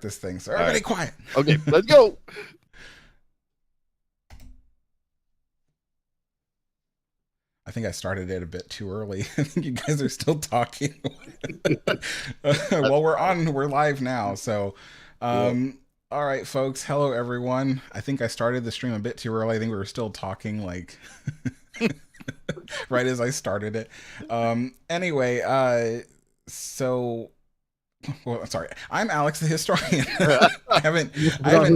this thing. So everybody quiet. Okay, let's go. I think I started it a bit too early. I think you guys are still talking. Well, we're live now. So, all right, folks. Hello, everyone. I think I started the stream a bit too early. I think we were still talking like right as I started it. Anyway, so. Well, sorry. I'm Alex the Historian. I haven't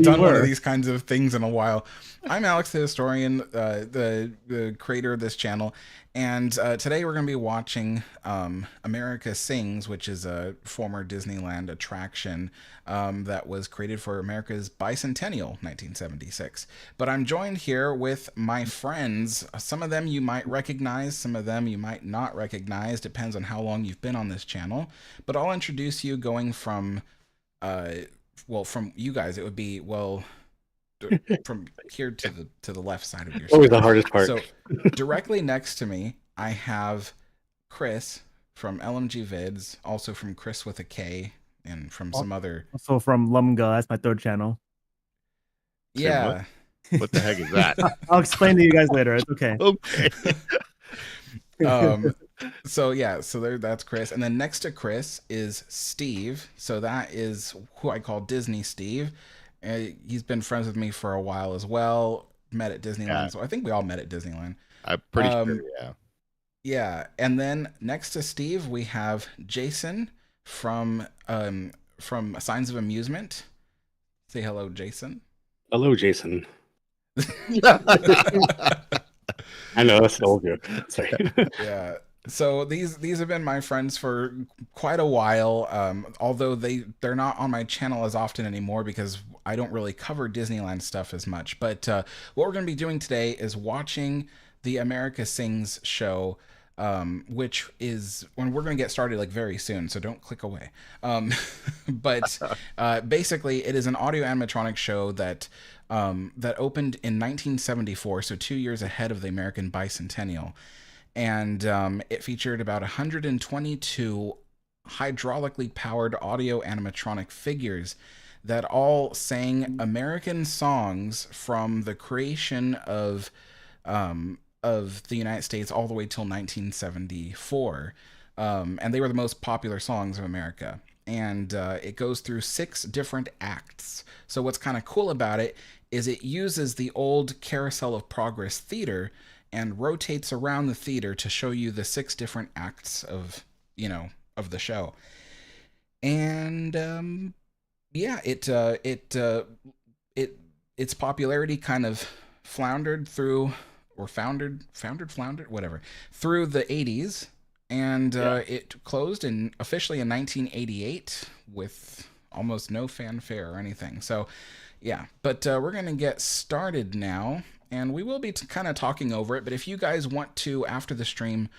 done one of these kinds of things in a while. I'm Alex the Historian, the creator of this channel, and today we're going to be watching America Sings, which is a former Disneyland attraction that was created for America's bicentennial, 1976. But I'm joined here with my friends. Some of them you might recognize, some of them you might not recognize. Depends on how long you've been on this channel. But I'll introduce you going from, from you guys, it would be, from here to the left side of your screen. Always the hardest part. So directly next to me, I have Chris from LMG Vids, also from Chris with a K, and from some other. Also from Lumga, that's my third channel. Yeah. What the heck is that? I'll explain to you guys later. It's okay. Okay. So that's Chris, and then next to Chris is Steve. So that is who I call Disney Steve. He's been friends with me for a while as well. Met at Disneyland, Yeah. So I think we all met at Disneyland. I'm pretty sure. Yeah. Yeah, and then next to Steve we have Jason from Signs of Amusement. Say hello, Jason. Hello, Jason. I know that's an old joke. Sorry. Yeah. So these have been my friends for quite a while. Although they're not on my channel as often anymore because I don't really cover Disneyland stuff as much. But what we're going to be doing today is watching the America Sings show, which is when we're going to get started like very soon. So don't click away. But basically, it is an audio animatronic show that opened in 1974, so 2 years ahead of the American bicentennial. And it featured about 122 hydraulically powered audio animatronic figures that all sang American songs from the creation of the United States all the way till 1974. And they were the most popular songs of America. And it goes through 6 different acts. So what's kind of cool about it is it uses the old Carousel of Progress theater and rotates around the theater to show you the 6 different acts of the show. And its popularity kind of floundered through, or foundered, whatever, through the 80s. And it closed officially in 1988 with almost no fanfare or anything. So, yeah. But we're going to get started now, and we will be kind of talking over it. But if you guys want to, after the stream,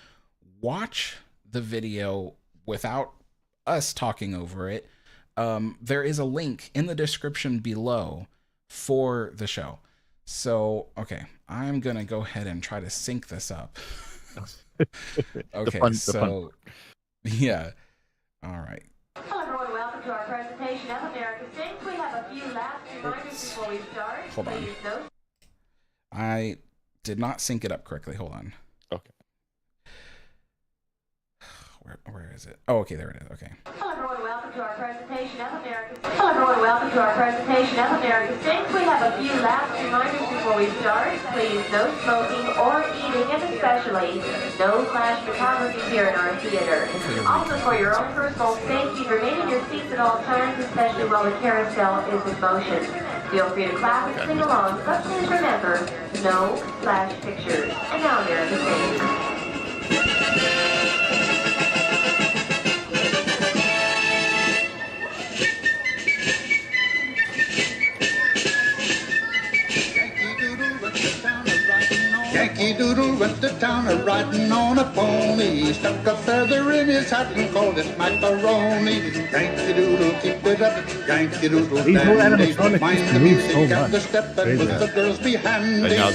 watch the video without us talking over it, there is a link in the description below for the show. So, okay, I'm going to go ahead and try to sync this up. Okay, so yeah, all right. Hello everyone, welcome to our presentation of America Sings. We have a few last reminders before we start. Hold on. Please note. I did not sync it up correctly. Hold on. Okay. Where is it? Oh, okay, there it is. Okay. Hello everyone, welcome to our presentation of America Sings. Hello everyone, welcome to our presentation of America Sings. We have a few last reminders before we start. Please no smoking or eating, and especially no flash photography here in our theater. Also, for your own personal safety, remain in your seats at all times, especially while the carousel is in motion. Feel free to clap and sing along, but please remember, no flash pictures. And now America Sings. Yankee Doodle went to town a-riding on a pony. Stuck a feather in his hat and called it macaroni. Yankee Doodle, keep it up. Yankee Doodle, These new animatronics mind used the to move music so and much. the step, and Crazy. with the girls behind And now it.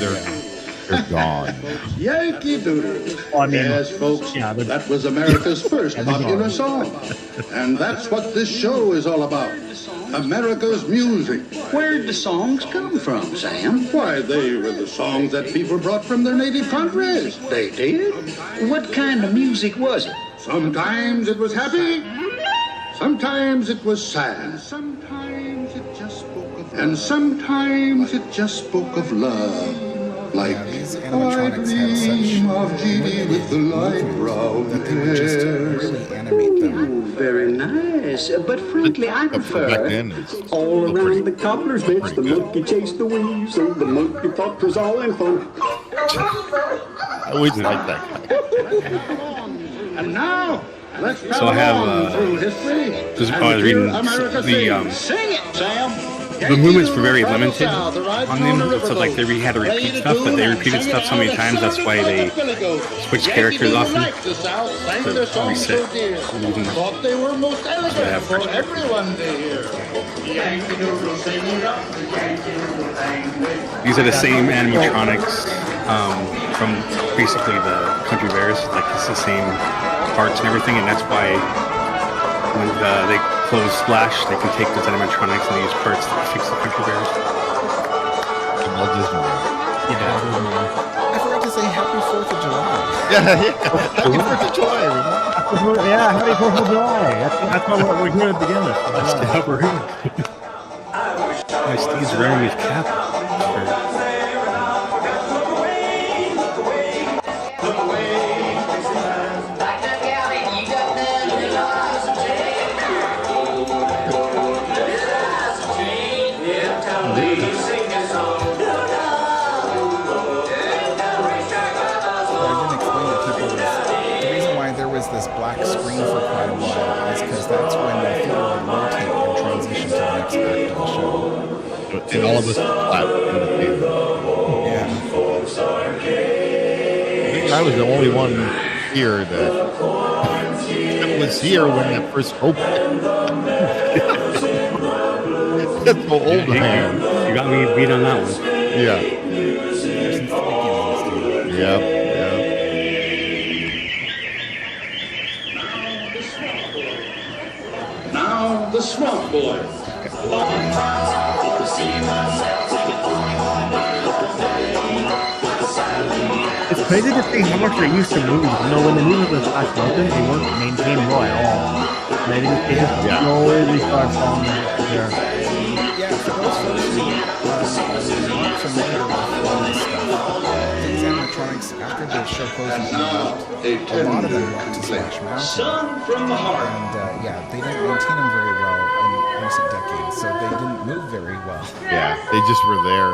they're gone. Yankee Doodle. Well, I mean, Yes, folks, yeah, they're- that was America's first Yeah, they're popular gone. song. And that's what this show is all about. America's music. Where'd the songs come from, Sam? Why, they were the songs that people brought from their native countries. They did? What kind of music was it? Sometimes it was happy, sometimes it was sad, sometimes it just spoke of and sometimes it just spoke of love. Like, Yeah, these I animatronics had dream such of Jeannie with the light brown that they would just hair. really animate them. Very nice. But frankly, I Back prefer then, it's All still around the cobbler's bits, the pretty good. monkey chased the weasel, the monkey thought 'twas all in fun. I always liked that guy. And now, let's So I travel have, on through history. this- and I was hear reading America the, sing. Sing it, Sam. The movements were very limited on them, so like they had to repeat stuff, but they repeated stuff so many times, that's why they switched characters often to reset. Thought they were most elegant for everyone to hear. Yankee Doodle sing it up, Yankee Doodle bang. These are the same animatronics from basically the Country Bears. Like it's the same parts and everything, and that's why when they close Splash, they can take those animatronics and use parts to fix the Country Bears. Walt Disney. I forgot to say Happy 4th of July. Yeah. Happy 4th of July, everyone. Yeah, happy 4th of July. That's why we're here to begin with. My Steve's wearing his cap. This black screen for quite a while is because that's when the theater would rotate and transition to the next act of the show. And all of us clapped in the theater. Yeah. I think I was the only one here that was here when that first opened. That's so old, man. You got me beat on that one. Yeah. Yep. Now, the Swamp Boy. It's crazy to see how much they're used to movies. You know, when the movie was last open, they weren't maintained well at all. They just slowly start falling there. Yeah, for those folks who aren't familiar with all this stuff, these animatronics, after the show closed and came out, a lot of them went to Splash Mountain. And yeah, they didn't maintain them very well in recent decades, so they didn't move very well. Yeah, they just were there.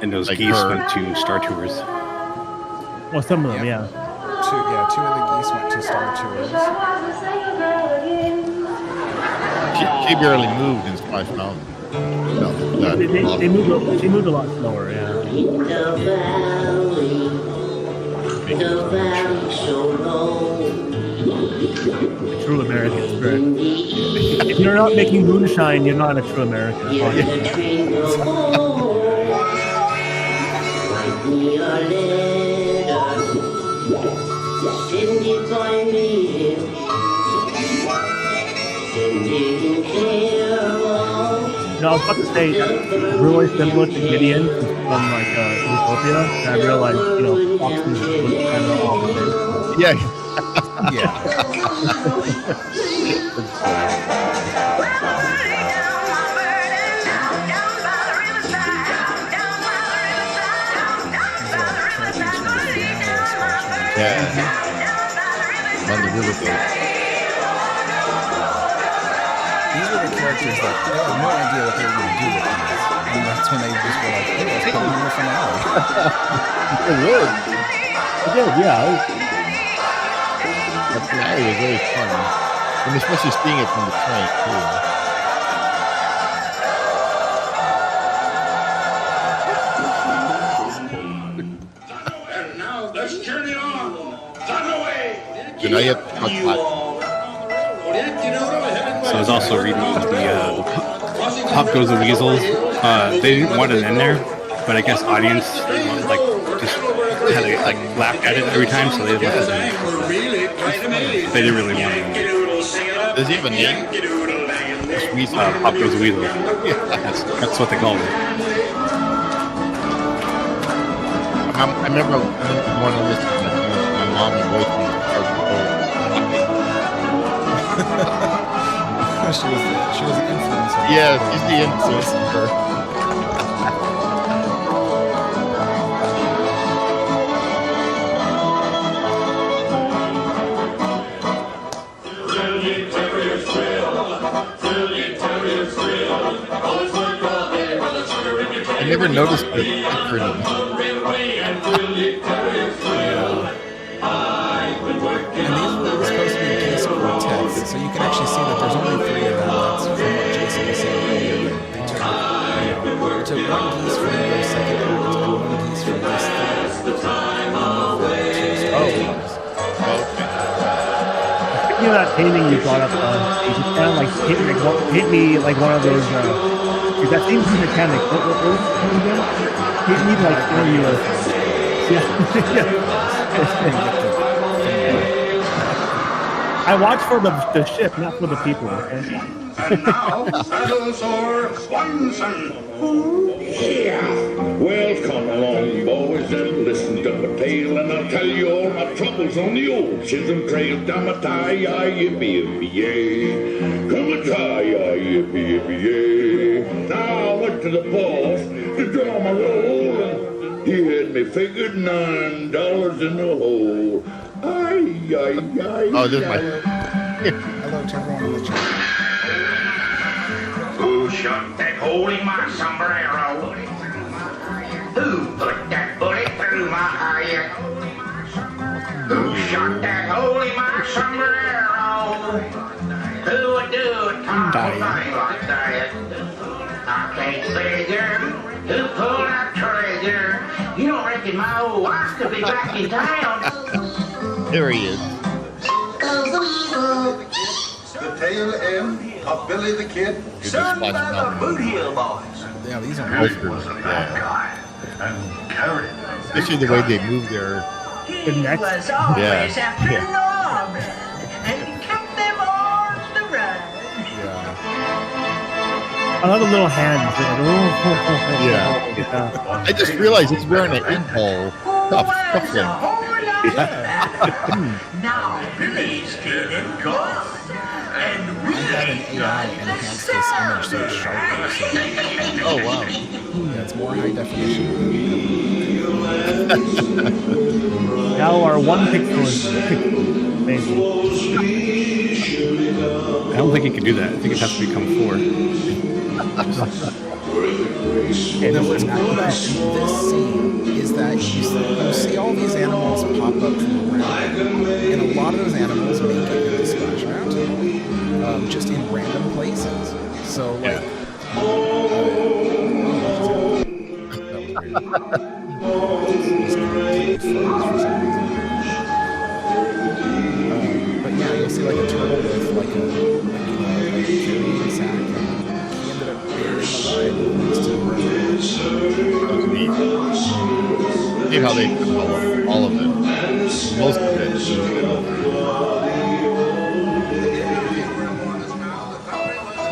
And those Like geese her. went to Star Tours. Well, some of them, yeah. Two of the geese went to Star Tours. She barely moved in Splash Mountain. No, They moved a lot slower, yeah. True American spirit. If you're not making moonshine, you're not a true American. No, I was about to say, really similar to Gideon from like Utopia. And I realized, Fox was kind of opposite. Yeah. Yeah. Yeah. On the riverboat. These were the characters that they had no idea what they were going to do with these. And that's when they just were like, hey, let's put them in the finale. It would. It did, yeah. That finale was very fun. And especially seeing it from the train, too. And now, let's journey on. On the way. So now you have to talk about So I was also reading about the Pop Goes the Weasels. They didn't want it in there, but I guess audience, they wanted, like, just had to like laugh at it every time, so they didn't let them. They didn't really want to. Does he have a name? Pop Goes the Weasel. That's what they call it. I remember one of this. My mom and boyfriend. She was an influencer. Yeah, she's the influencer. I never noticed the picture in them. And these were supposed to be geese quartets, so you can actually see that there's only 3 of them. That's from what Jason was saying earlier. They took one geese from the second act and one geese from this Speaking of that painting you brought up, it's kind of like paint me like one of those. That seems mechanic. What was it again? Paint me like one of yours. Yeah. I watch for the ship, not for the people. Okay? And now, saddles or Swanson. Yeah. Well, come along, boys, and listen to my tale, and I'll tell you all my troubles on the old Chisholm Trail. Down a tie, yippee-yippee-yay. Come a tie, yippee-yippee-yay. Now I went to the boss to draw my roll, and he had me figured $9 in the hole. Ay, ay, ay. Oh, this is my. Hello to everyone in the chat. Who shot that hole in my sombrero? Who put that bullet through my eye? Who shot that hole in my sombrero? Who would do a awful thing like that? I can't figure who pulled that trigger. You don't reckon my old wife could be back in town? There he is. The tail end of Billy the Kid. Son by the Boot Heel Boys. Yeah, these are Was a bad guy and carried Especially the way they move their. The next. Was always Yeah. after Yeah. lawmen and kept them on the run. I love the little hands. Yeah. I just realized he's wearing an 8-ball cufflink. Now Billy's getting gone. And we I had an AI enhance this image so it's sharper. So, Oh wow. yeah, it's more high definition. Now our 1 pixel is amazing. I don't think it can do that. I think it has to become 4. And what's cool about this scene is that you see all these animals pop up from around, and a lot of those animals make it in the Splash Mountain, just in random places. So, like, but yeah, you'll see like a turtle with like a carrying sack, and he ended up burying the line next to the That was neat. See how they took all of it. Most of it.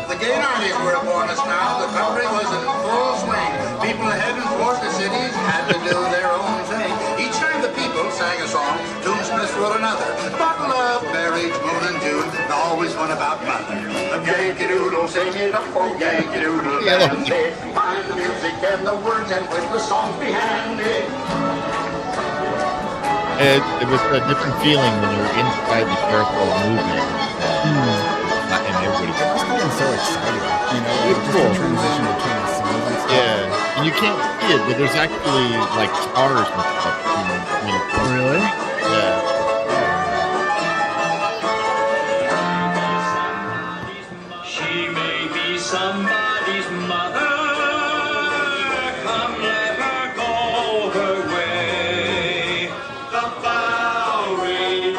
The gate armies were upon us now. The country was in full swing. People heading towards the cities had to do their own thing. Each time the people sang a song, tunesmiths wrote another. About love, marriage, moon and June, and always one about mother. A Yankee Doodle, sing it up, oh Yankee Doodle, band it. Find the music and the words and with the songs behind it. It was a different feeling when you were inside the character movement. Not in everybody. It must have been so exciting, you know, like just the transition between the scenes and stuff. Yeah, and you can't see it, but there's actually like stars and stuff. Really? Yeah. She may be somebody's mother. Come, let her go her way. The Bowery,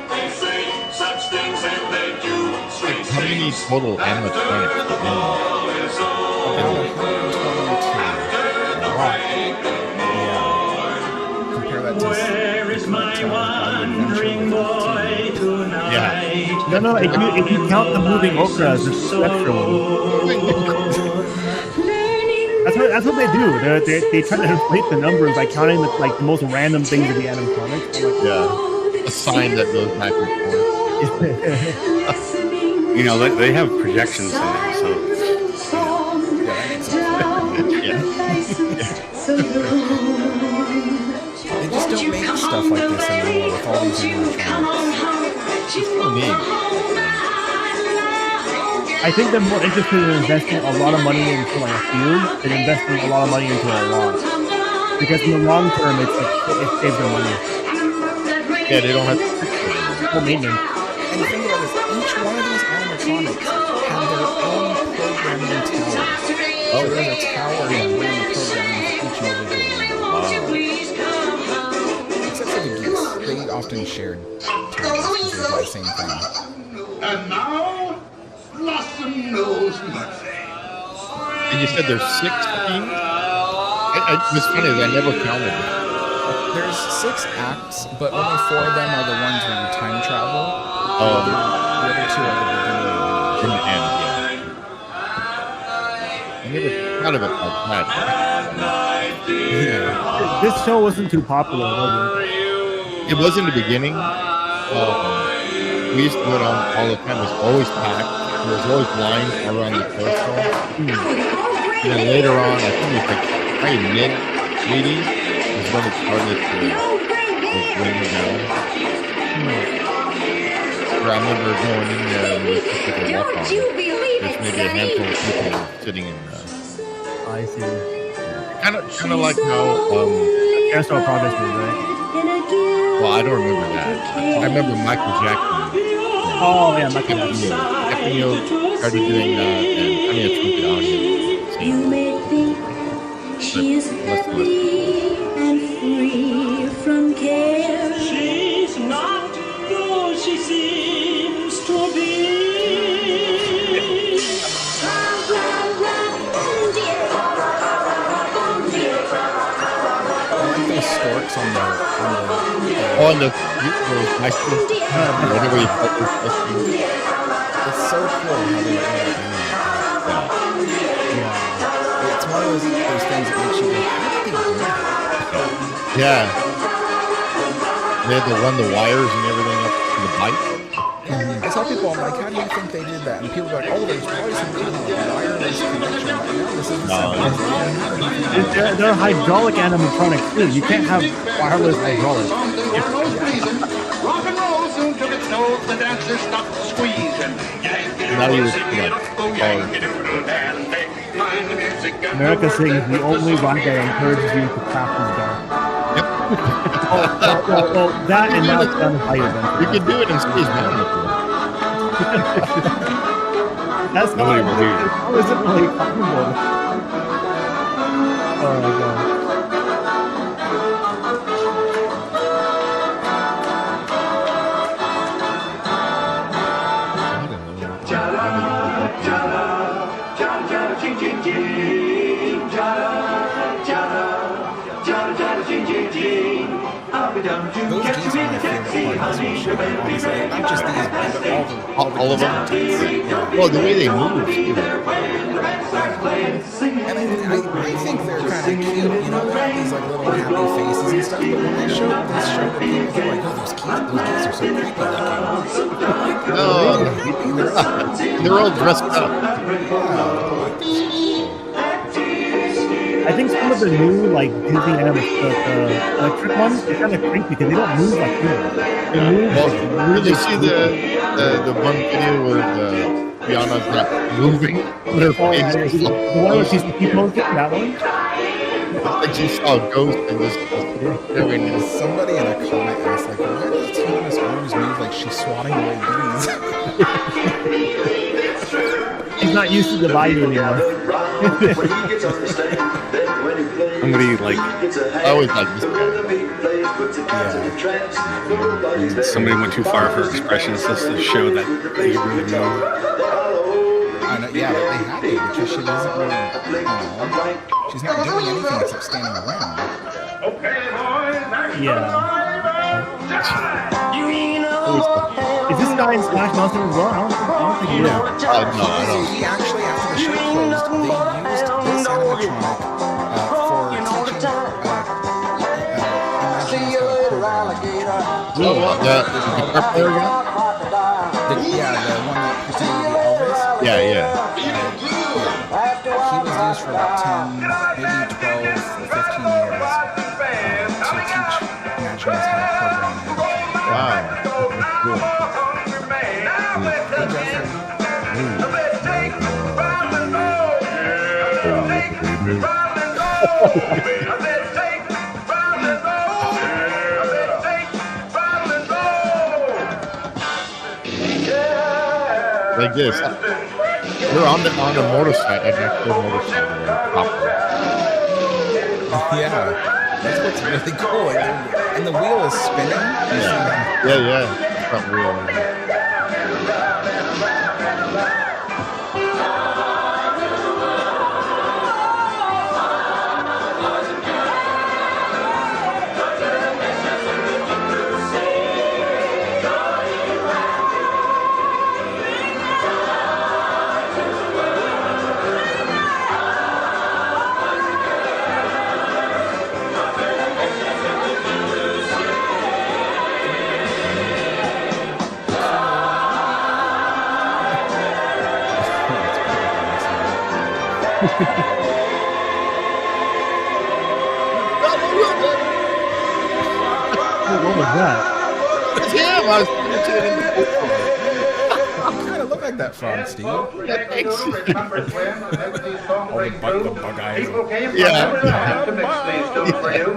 they say such things and they do sweet How many things. total animatronics are in there? All is over. About 122. After the break of morn. cut to Where is my wandering boy tonight? Yeah. No, if you count the moving okras, it's the extra one. That's what they do. They try to inflate the numbers by counting the most random things in the animatronics. Yeah. A sign that goes back and forth. You know, they have projections in there, so they just don't make stuff like this anymore with all these animatronics. It's so neat. I think they're more interested in investing a lot of money into like a few than investing a lot of money into a lot. Because in the long term, it saves them money. Yeah, they don't have to fix it. No maintenance. And think about this, each one of these animatronics have their own programming tower. So there's a tower that running the programming with each individual. Wow. Except for the geese. They often shared towers because they do the same thing. And now, Blossom knows nothing. And you said there's 16? What's funny is I never counted it. There's 6 acts, but only 4 of them are the ones where you time travel. Oh, the other 2 are the beginning in the end, yeah. I never thought of it like that. Yeah. This show wasn't too popular, was it? It was in the beginning. We used to do it on all the time. It was always packed. There was always lines around the coastal. And then later on, I think it was like probably mid-80s is when it started to wind down. Where I remember going in there and it was just like a walk-on. There's maybe a handful of people sitting in I see. Kind of like how Airstyle Progress was, right? well, I don't remember that. I remember Michael Jackson. Oh yeah, Michael Jackson. Jackson started doing that, and I mean it's with the audience. You may think she is happy and free from care. She's not, though she seems to be. I like those storks on the bicycles, whatever you call those bicycles. It's so cool how they were able to animate that. Yeah. It's one of those things that makes you go, how did they do that? Yeah. They had to run the wires and everything up to the bike. I tell people, I'm like, how do you think they did that? And people are like, oh, there's probably some kind of wireless connection. I'm like, no, this isn't something. They're hydraulic animatronics too. You can't have wireless hydraulics. Rock and roll soon took its nose, the dancers stopped squeezing. Now you would like, America sings the only ride that encourages you to craft is dark. Yep. well, that and now it's done by adventure. You can do it in Space Mountain. That's Nobody not. will hear you. How is it really comfortable? Oh my god. Those geese are my favorite part of this whole show, honestly. Not just these, but All of them. Yeah. Well, the way they move. Too. And I think they're kind of cute, you know, they have these like little happy faces and stuff, but when they show this show to people, they're like, oh, those geese are so creepy looking. No, they're all dressed up. I think some of the new like Disney the electric ones, they're kind of creepy because they don't move like humans. They move. Well, did you see the one video where Rihanna's not moving? Her face is The one where she's keep motion, that one. like she saw a ghost and just Somebody in a comment asked, like, why does Tiana's arms move like she's swatting away bees? She's not used to the body anymore. somebody like I always like this guy. somebody went too far for expressions just to show that they really know. I know, yeah, but they have to because she doesn't really, you know, she's not doing anything except standing around. Okay, boys, Is this guy in Smash Mountain as well? I don't think he is. No, I don't. He actually, after the show closed, they used this animatronic for teaching imagining programming. Oh, the guitar player guy? Yeah, the one that pretended to be Elvis. Yeah. He was used for about 10, maybe 12, 15 years to teach imagineers how to program animatronics. Wow. Cool. Like this. We're on the motorcycle, an actual motorcycle. Yeah, that's what's really cool. Like, and the wheel is spinning. Yeah. Front wheel. What was that? It's him. I was imitating the You kind of look like that frog, Steve. People came Yeah. to mix these tunes for you.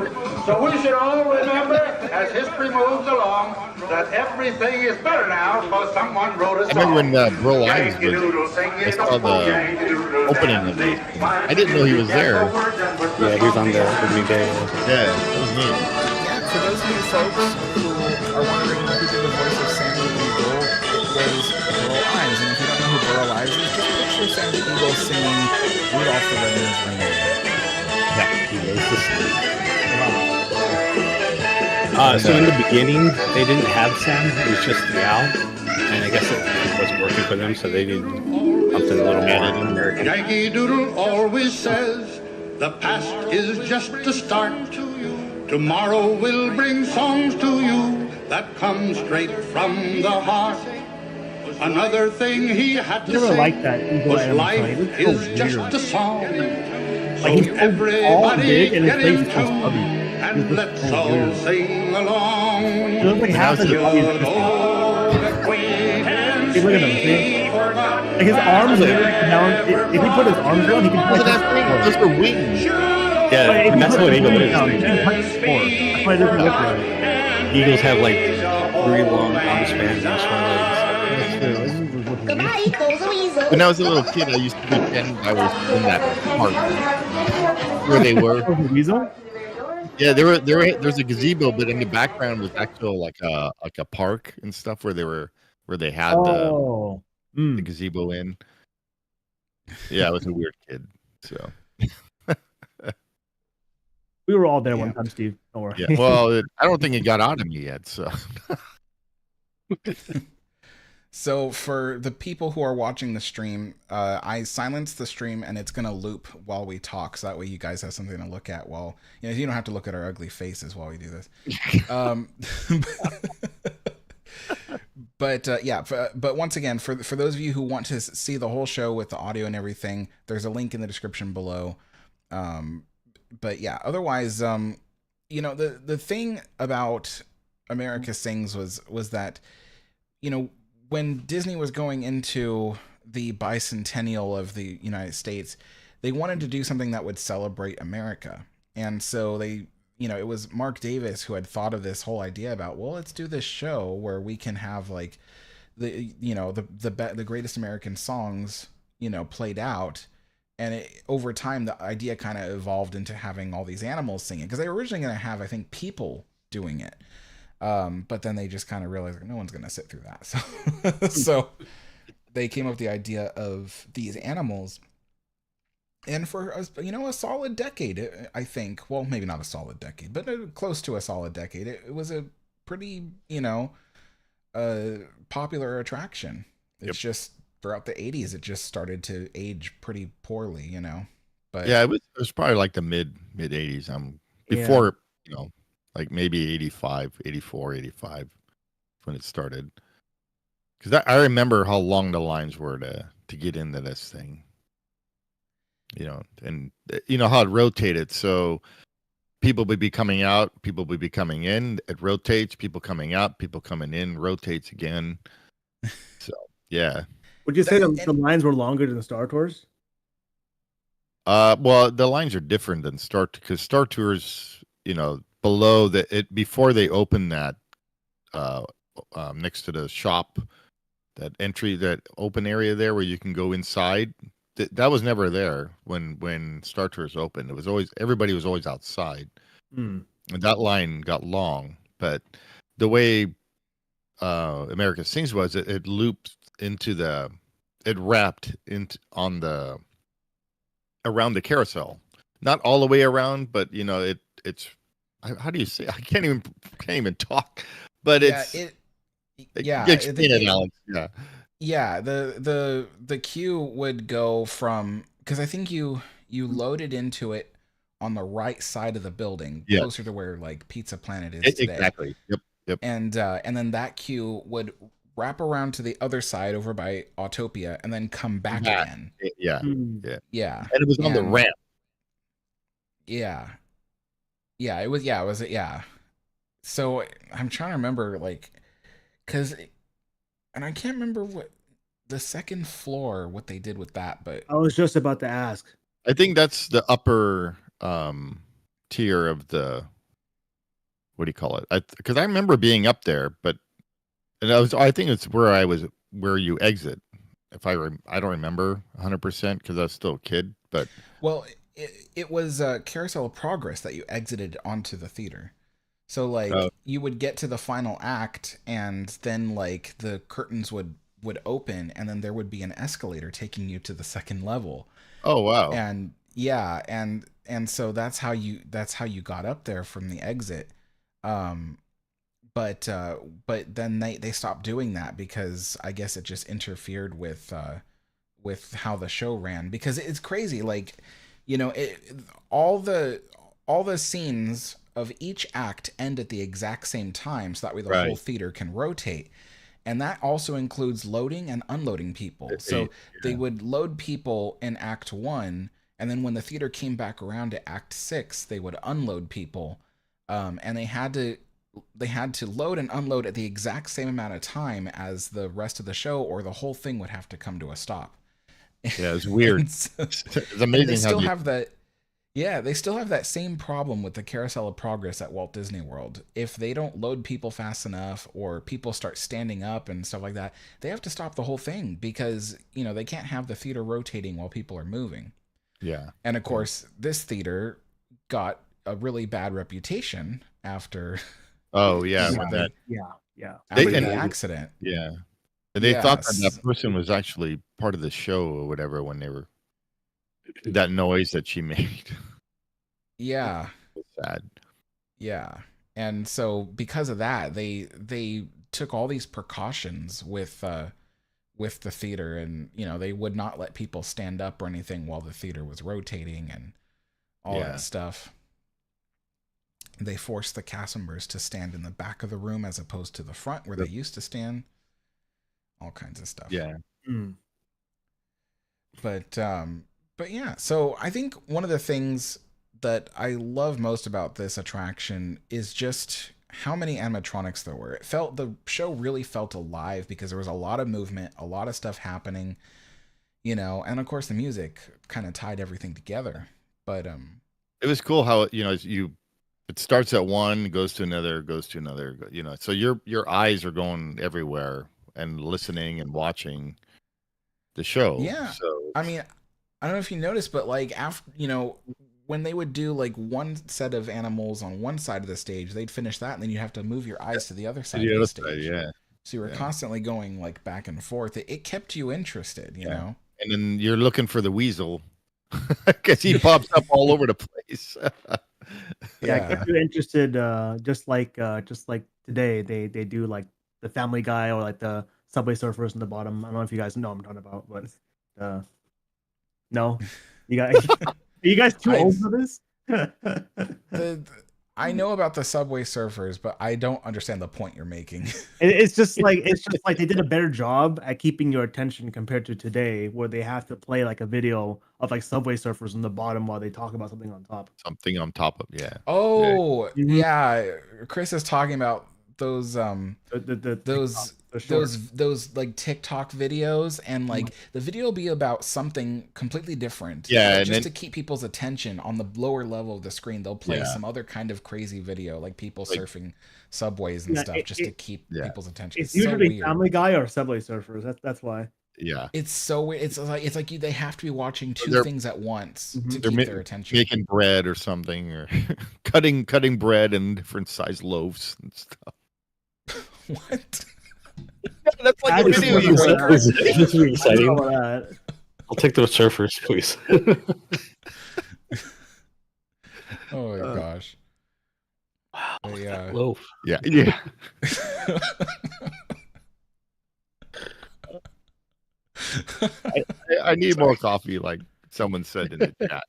So we should all remember, as history moves along, that everything is better now because someone wrote a I remember song. when Bro Lives was, I saw the opening of it. I didn't know he was there. Yeah, he was on there opening day. Yeah, that was neat. For those of you folks who are wondering who did the voice of Sandy Eagle, it was Burl Ives. And if you don't know who Burl Ives is, just picture Sandy Eagle singing Rudolph the Red-Nosed Reindeer. Yeah, he was the same. So in the beginning, they didn't have Sam. It was just the owl, and I guess it wasn't working for them, so they did something a little more American. Yankee Doodle always says the past is just a start. Tomorrow will bring songs to you that come straight from the heart. Another thing he had I to never say liked that Eagle was animatronic. life It's is so just weird. a song. Like he's So all everybody big and his get face is into so stubby. and It's just let's so all weird. sing along. It looks like half his body is just. Hey, look at him, see? Like his arms are down. If he put his arms down, he can Look touch at his that thing. floor. Those are wings. Yeah, But if and he that's put what his Eagle arms is. down, he can touch his floor. That's why it doesn't look right. Eagles have like really long arm spans and short legs. When I was a little kid, I used to pretend I was in that park where they were. Oh, the weasel? Yeah, there's a gazebo, but in the background was actual like a park and stuff where they had Oh. the gazebo in. Yeah, I was a weird kid. So We were all there one time, Steve. Don't worry. yeah, well, I don't think it got out of me yet. So So for the people who are watching the stream, I silenced the stream and it's going to loop while we talk. So that way you guys have something to look at while, you don't have to look at our ugly faces while we do this. But once again, for those of you who want to see the whole show with the audio and everything, there's a link in the description below. But yeah, otherwise, the thing about America Sings was that, when Disney was going into the bicentennial of the United States, they wanted to do something that would celebrate America. And so they, it was Mark Davis who had thought of this whole idea about, well, let's do this show where we can have like the greatest American songs, played out. And over time, the idea kind of evolved into having all these animals singing, because they were originally going to have, I think, people doing it. But then they just kind of realized no one's going to sit through that. So they came up with the idea of these animals. And for a solid decade, I think. Well, maybe not a solid decade, but close to a solid decade. It was a pretty, popular attraction. Yep. It's just throughout the '80s, it just started to age pretty poorly. But Yeah, it was probably like the mid '80s. Yeah. Before, like maybe 85, 84, 85 when it started. Because I remember how long the lines were to get into this thing. And how it rotated. So people would be coming out, people would be coming in. It rotates. People coming out, people coming in. Rotates again. So yeah. Would you say the and lines were longer than Star Tours? Well, the lines are different than because Star Tours, below before they open that next to the shop, that open area there where you can go inside, that was never there when Star Tours opened. It was always everybody was always outside, and that line got long. But the way America Sings was, it looped it wrapped into on the around the carousel, not all the way around, but it's how do you say? I can't even talk, but yeah, it's it yeah, explain it, Alex. Yeah. yeah, the queue would go from, because I think you loaded into it on the right side of the building, closer Yes. to where like Pizza Planet is today. Exactly. Yep. Yep. And then that queue would wrap around to the other side over by Autopia and then come back Back. again. Yeah. Hmm. Yeah. Yeah. And it was on the And ramp. yeah. Yeah. So I'm trying to remember, like, cuz and I can't remember what the second floor, what they did with that, but I was just about to ask. I think that's the upper tier of the, what do you call it? Because I remember being up there, but I think it's where you exit. If I don't remember 100% because I was still a kid, but well, it was Carousel of Progress that you exited onto the theater. So uh, like you would get to the final act, and then like the curtains would open, and then there would be an escalator taking you to the second level. oh wow. And yeah, and so that's how you got up there from the exit. Um but then they stopped doing that because I guess it just interfered with how the show ran, because it's crazy, like, all the all the scenes of each act end at the exact same time, so that way the whole Right. theater can rotate. And that also includes loading and unloading people. So they Yeah. would load people in act 1, and then when the theater came back around to act 6, they would unload people. And they had to load and unload at the exact same amount of time as the rest of the show, or the whole thing would have to come to a stop. Yeah, it's weird. and, so, It's and they amazing how still they have that. Yeah, they still have that same problem with the Carousel of Progress at Walt Disney World. If they don't load people fast enough, or people start standing up and stuff like that, they have to stop the whole thing, because they can't have the theater rotating while people are moving. yeah. And of course, this theater got a really bad reputation after Oh yeah, you when know, that Yeah. they after and the accident. yeah. And they thought that Yes. that person was actually part of the show or whatever when they were that noise that she made. Yeah. It's sad. Yeah. And so because of that, they took all these precautions with the theater, and they would not let people stand up or anything while the theater was rotating and all that Yeah. stuff. They forced the cast members to stand in the back of the room as opposed to the front where they Yep. used to stand. All kinds of stuff. Yeah. Mm. But yeah, so I think one of the things that I love most about this attraction is just how many animatronics there were. The show really felt alive because there was a lot of movement, a lot of stuff happening, and of course the music kind of tied everything together. But It was cool how it starts at one, goes to another, goes to another, so your eyes are going everywhere and listening and watching the show. yeah, So I mean, I don't know if you noticed, but like after, when they would do like one set of animals on one side of the stage, they'd finish that, and then you have to move your eyes to the other to side the of the other side, stage. yeah. So you were Yeah. constantly going like back and forth. It kept you interested, Yeah. And then you're looking for the weasel because he pops up all over the place. Yeah, if Yeah. you're interested, just like today, they do like the Family Guy or like the Subway Surfers in the bottom. I don't know if you guys know what I'm talking about, but no, you guys, are you guys too I old for this? the I know about the Subway Surfers, but I don't understand the point you're making. It's just like they did a better job at keeping your attention compared to today, where they have to play like a video of like Subway Surfers in the bottom while they talk about something on top. Something on top of yeah. Oh, Mhm. yeah. Chris is talking about those The those TikTok, the short. those like TikTok videos, and like the video will be about something completely different. Yeah, But and just then to keep people's attention on the lower level of the screen, they'll play yeah, some other kind of crazy video, like people like surfing subways and Yeah, stuff, just to keep yeah, people's attention. it's It's so usually weird. Family Guy or Subway Surfers. That's why. yeah. It's so weird. It's like they have to be watching two They're things at once to they're keep their attention. making bread or something, or cutting bread in different size loaves and stuff. What? Yeah, that's like That a is video super you rare. watch. This is I exciting. saw that. I'll take those surfers, please. Oh my gosh. Wow, But look at yeah. that loaf. Yeah, yeah. I need more coffee, like someone said in the chat.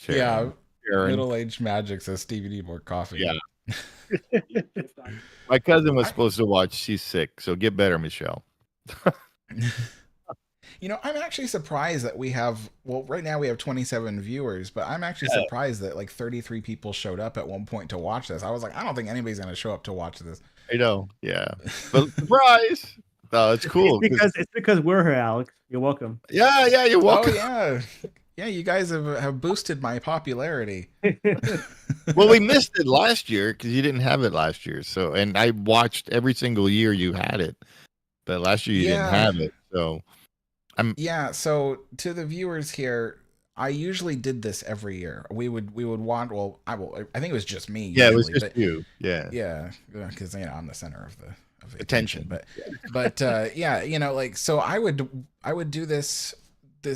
Yeah. Sharon. Middle-aged magic says Stevie need more coffee. Yeah. My cousin was I- supposed to watch. She's sick, so get better, Michelle. You know, I'm actually surprised that we have, well, right now we have 27 viewers, but I'm actually surprised that like 33 people showed up at one point to watch this. I was like, I don't think anybody's going to show up to watch this. I know, yeah. But surprise! No, it's cool. It's because we're here, Alex. You're welcome. Yeah, you're welcome. Oh, yeah. Yeah, you guys have boosted my popularity. Well, we missed it last year because you didn't have it last year. So, and I watched every single year you had it, but last year you didn't have it. So, Yeah, so to the viewers here, I usually did this every year. We would want, well, I think it was just me. yeah, it was usually, just but you. Yeah, yeah, because I'm the center of the attention. But yeah, you know, like, so I would do this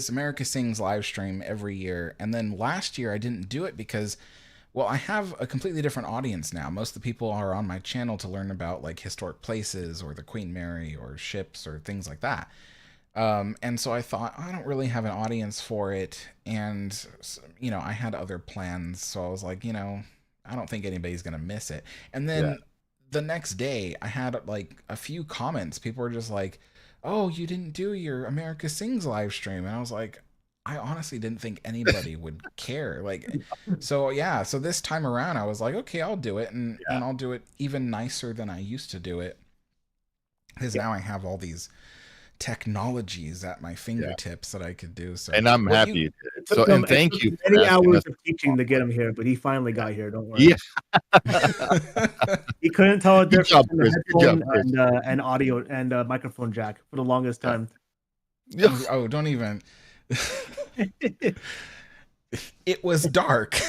America Sings live stream every year, and then last year I didn't do it because, well, I have a completely different audience now. Most of the people are on my channel to learn about like historic places or the Queen Mary or ships or things like that. And so I thought, I don't really have an audience for it, and you know, I had other plans, so I was like, you know, I don't think anybody's gonna miss it. And then the next day I had like a few comments. People were just like, oh, you didn't do your America Sings live stream. And I was like, I honestly didn't think anybody would care. Like, so yeah, so this time around I was like, okay, I'll do it, and I'll do it even nicer than I used to do it, because now I have all these technologies at my fingertips that I could do. So, and I'm well, happy you did it. So, and thank you. For many asking hours us. of teaching to get him here, but he finally got here. Don't worry. Yeah. He couldn't tell a Good difference job, in the Chris. Good headphone job, Chris. and audio and microphone jack for the longest time. Oh, don't even. It was dark.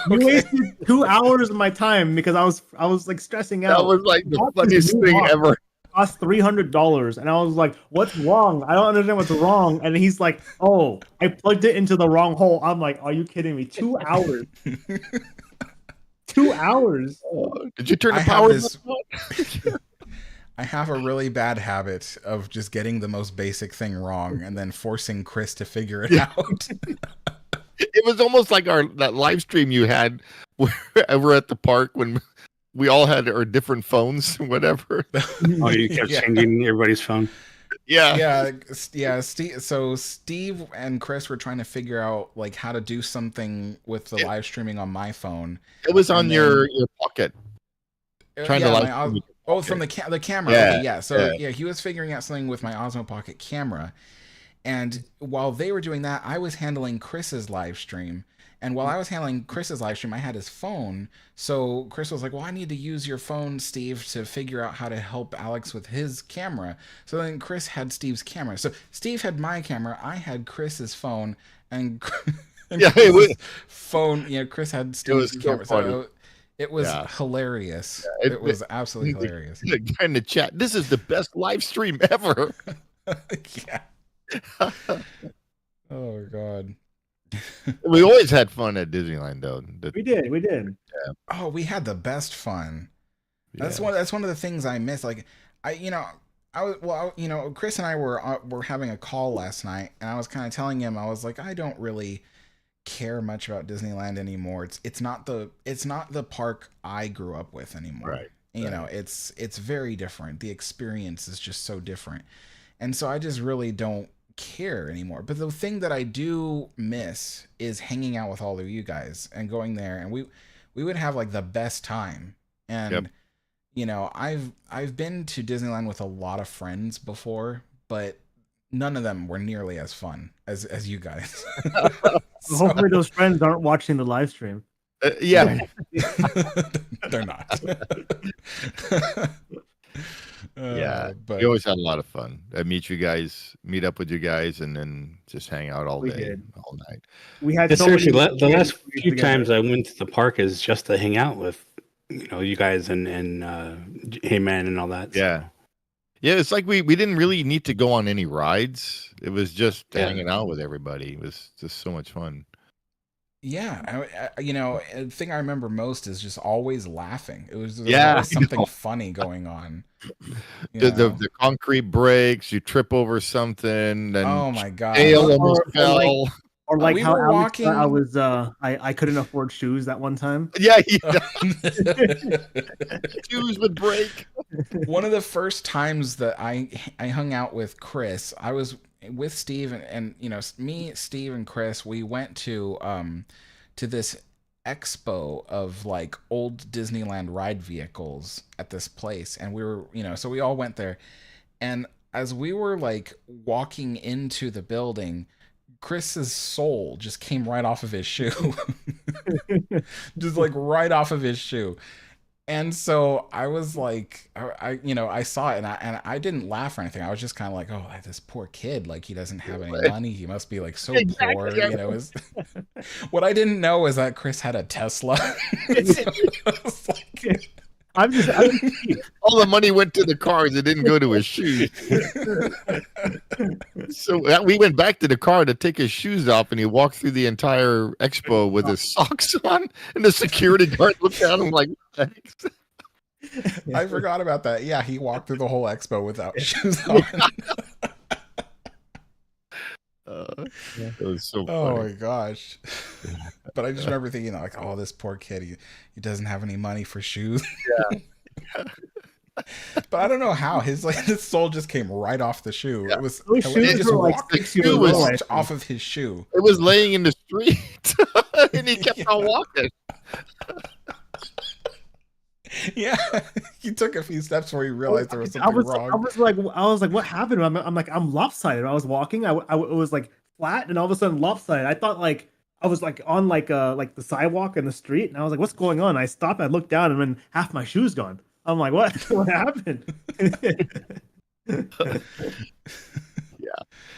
You wasted 2 hours of my time because I was like stressing out. That was like the funniest thing ever. Cost $300, and I was like, "What's wrong? I don't understand what's wrong." And he's like, "Oh, I plugged it into the wrong hole." I'm like, "Are you kidding me? 2 hours? 2 hours? Did you turn the I power have I have a really bad habit of just getting the most basic thing wrong and then forcing Chris to figure it out. It was almost like that live stream you had over at the park when we all had our different phones, whatever. Oh, you kept changing everybody's phone. Yeah. So Steve and Chris were trying to figure out like how to do something with the live streaming on my phone. It was on your pocket. Trying to live. From the camera. Yeah, Okay, yeah. So he was figuring out something with my Osmo Pocket camera, and while they were doing that, I was handling Chris's live stream. And while I was handling Chris's live stream, I had his phone. So Chris was like, well, I need to use your phone, Steve, to figure out how to help Alex with his camera. So then Chris had Steve's camera. So Steve had my camera, I had Chris's phone, and it was phone. Yeah, Chris had Steve's camera. So it was hilarious. Yeah, it was absolutely hilarious. In the chat, this is the best live stream ever. Yeah. Oh God. We always had fun at Disneyland, though. We did. We did. Oh, we had the best fun. That's Yeah. one of the things I miss. Like I, I was Chris and I were having a call last night, and I was kind of telling him, I was like, I don't really care much about Disneyland anymore. It's not the park I grew up with anymore. Right. It's very different. The experience is just so different. And so I just really don't care anymore. But the thing that I do miss is hanging out with all of you guys and going there, and we would have like the best time. And I've been to Disneyland with a lot of friends before, but none of them were nearly as fun as you guys. Hopefully, those friends aren't watching the live stream. Yeah. They're not. Yeah, but we always had a lot of fun. I meet up with you guys, and then just hang out all We day, did. all night. We had Yeah, so seriously, many the last memories few together. times I went to the park is just to hang out with, you guys and Hey Man and all that. so. Yeah. Yeah, it's like we didn't really need to go on any rides. It was just hanging out with everybody. It was just so much fun. yeah, the thing I remember most is just always laughing. There was Yeah, always I something know. funny going on. The concrete breaks, you trip over something, and Oh my god. Dale almost Or fell. Or like We how were Alex thought I walking- was I couldn't afford shoes that one time. Yeah, shoes would break. One of the first times that I hung out with Chris, I was with Steve and me, Steve, and Chris. We went to this expo of like old Disneyland ride vehicles at this place, and we were so we all went there, and as we were like walking into the building, Chris's sole just came right off of his shoe. Just like right off of his shoe. And so I was like, I saw it, and I didn't laugh or anything. I was just kind of like, oh, this poor kid, like he doesn't have any money. He must be like so poor, What I didn't know is that Chris had a Tesla. I'm just all the money went to the cars. It didn't go to his shoes. So we went back to the car to take his shoes off, and he walked through the entire expo with his socks on. And the security guard looked at him like, what the heck? I forgot about that. Yeah, he walked through the whole expo without shoes on. It was so Oh funny. my gosh. But I just remember thinking like, oh, this poor kid, he doesn't have any money for shoes. Yeah. But I don't know how his soul just came right off the shoe. Yeah. It was Those shoes he just were like walked, 6 he years was- old. walked off of his shoe. It was laying in the street, and he kept on walking. Yeah, he took a few steps where he realized there was I something was wrong. I was like, what happened? I'm lopsided. I was walking. It was like flat, and all of a sudden lopsided. I thought like I was like on like the sidewalk in the street, and I was like, what's going on? I stopped. I looked down, and then half my shoes gone. I'm like, what? What happened? And